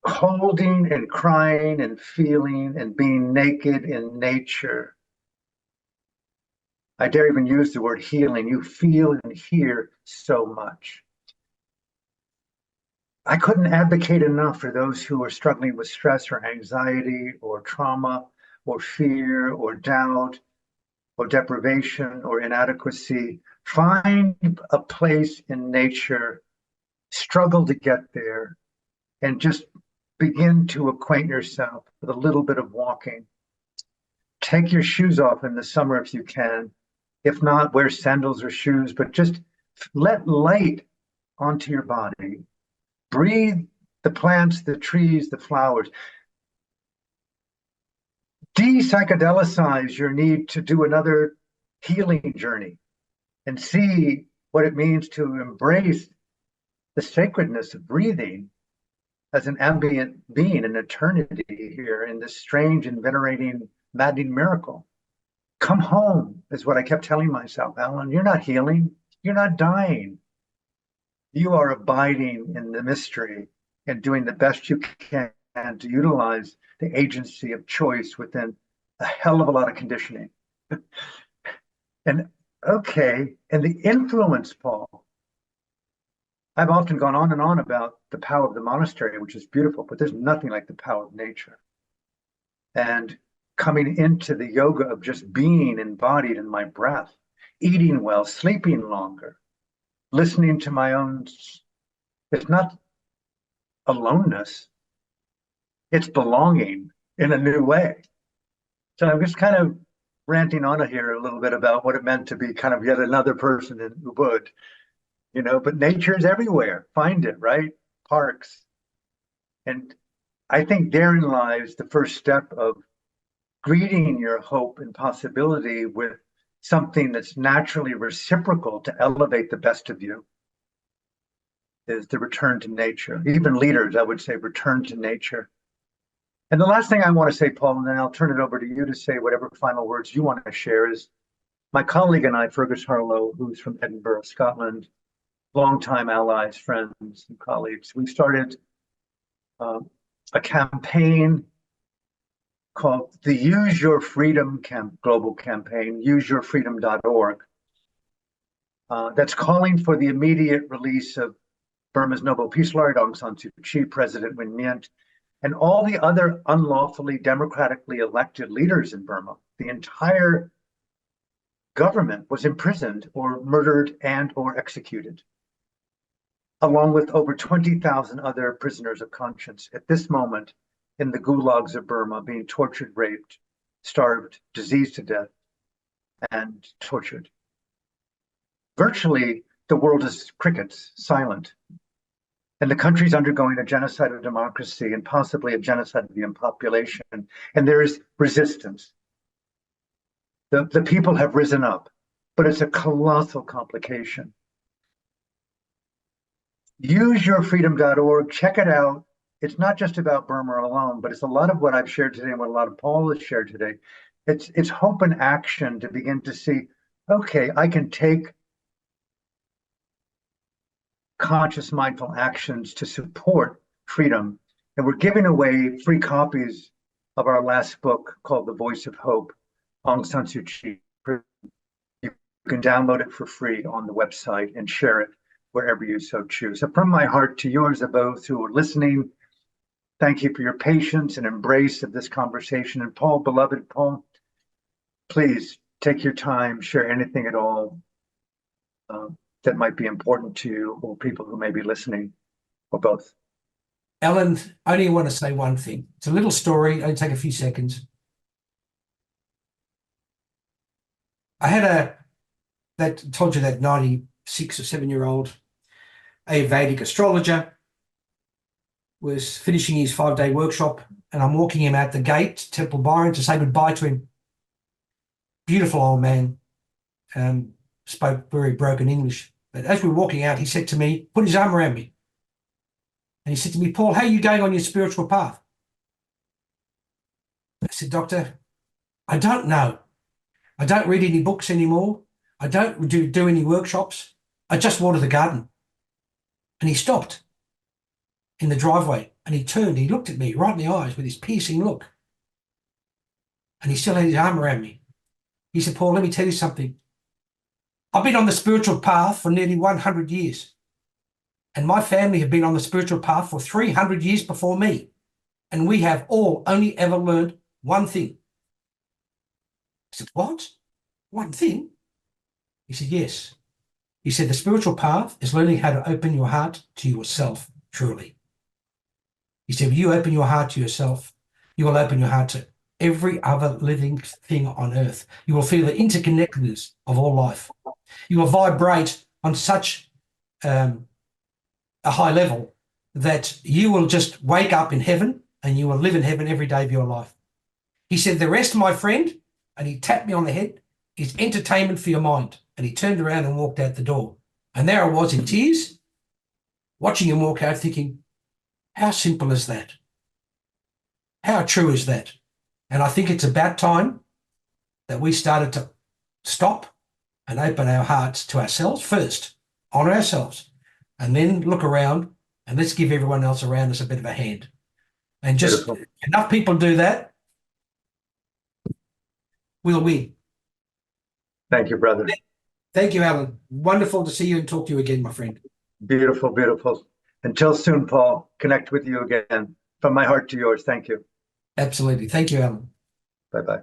holding and crying and feeling and being naked in nature. I dare even use the word healing. You feel and hear so much. I couldn't advocate enough for those who are struggling with stress or anxiety or trauma or fear or doubt or deprivation or inadequacy. Find a place in nature, struggle to get there, and just begin to acquaint yourself with a little bit of walking. Take your shoes off in the summer if you can. If not, wear sandals or shoes, but just let light onto your body. Breathe the plants, the trees, the flowers. De-psychedelicize your need to do another healing journey and see what it means to embrace the sacredness of breathing as an ambient being, an eternity here in this strange, invigorating, maddening miracle. Come home is what I kept telling myself. Alan, you're not healing. You're not dying. You are abiding in the mystery and doing the best you can to utilize the agency of choice within a hell of a lot of conditioning. And okay, and the influence, Paul. I've often gone on and on about the power of the monastery, which is beautiful, but there's nothing like the power of nature. And coming into the yoga of just being embodied in my breath, eating well, sleeping longer, listening to my own, it's not aloneness, it's belonging in a new way. So I'm just kind of ranting on here a little bit about what it meant to be kind of yet another person in Ubud, but nature is everywhere. Find it, right? Parks. And I think therein lies the first step of greeting your hope and possibility with something that's naturally reciprocal to elevate the best of you is the return to nature. Even leaders, I would say, return to nature. And the last thing I want to say, Paul, and then I'll turn it over to you to say whatever final words you want to share, is my colleague and I, Fergus Harlow, who's from Edinburgh, Scotland, longtime allies, friends, and colleagues, we started a campaign called the Use Your Freedom Global Campaign, useyourfreedom.org, that's calling for the immediate release of Burma's Nobel Peace Laureate Aung San Suu Kyi, President Win Myint, and all the other unlawfully democratically elected leaders in Burma. The entire government was imprisoned or murdered and or executed, along with over 20,000 other prisoners of conscience at this moment in the gulags of Burma, being tortured, raped, starved, diseased to death, and tortured. Virtually, the world is crickets, silent. And the country's undergoing a genocide of democracy and possibly a genocide of the population. And there is resistance. The people have risen up, but it's a colossal complication. Useyourfreedom.org, check it out. It's not just about Burma alone, but it's a lot of what I've shared today and what a lot of Paul has shared today. It's hope and action to begin to see, okay, I can take conscious, mindful actions to support freedom. And we're giving away free copies of our last book called The Voice of Hope, Aung San Suu Kyi. You can download it for free on the website and share it wherever you so choose. So from my heart to yours, of both who are listening, thank you for your patience and embrace of this conversation. And Paul, beloved Paul, please take your time, share anything at all that might be important to you or people who may be listening, or both. Alan, I only want to say one thing. It's a little story. It'll take a few seconds. I had told you that 96 or 7-year-old Ayurvedic astrologer was finishing his 5-day workshop, and I'm walking him out the gate, Temple Byron, to say goodbye to him. Beautiful old man, spoke very broken English. But as we were walking out, he said to me, put his arm around me, and he said to me, Paul, how are you going on your spiritual path? I said, Doctor, I don't know. I don't read any books anymore. I don't do any workshops. I just water the garden. And he stopped in the driveway, and he turned, he looked at me right in the eyes with his piercing look. And he still had his arm around me. He said, Paul, let me tell you something. I've been on the spiritual path for nearly 100 years. And my family have been on the spiritual path for 300 years before me. And we have all only ever learned one thing. I said, what? One thing? He said, yes. He said, the spiritual path is learning how to open your heart to yourself, truly. He said, when you open your heart to yourself, you will open your heart to every other living thing on earth. You will feel the interconnectedness of all life. You will vibrate on such a high level that you will just wake up in heaven and you will live in heaven every day of your life. He said, the rest, my friend, and he tapped me on the head, is entertainment for your mind. And he turned around and walked out the door. And there I was in tears, watching him walk out thinking, how simple is that? How true is that? And I think it's about time that we started to stop and open our hearts to ourselves first, honor ourselves, and then look around and let's give everyone else around us a bit of a hand. And just Beautiful. enough people do that, we'll win. Thank you, brother. Thank you, Alan. Wonderful to see you and talk to you again, my friend. Beautiful, beautiful. Until soon, Paul. Connect with you again. From my heart to yours. Thank you. Absolutely. Thank you, Alan. Bye-bye.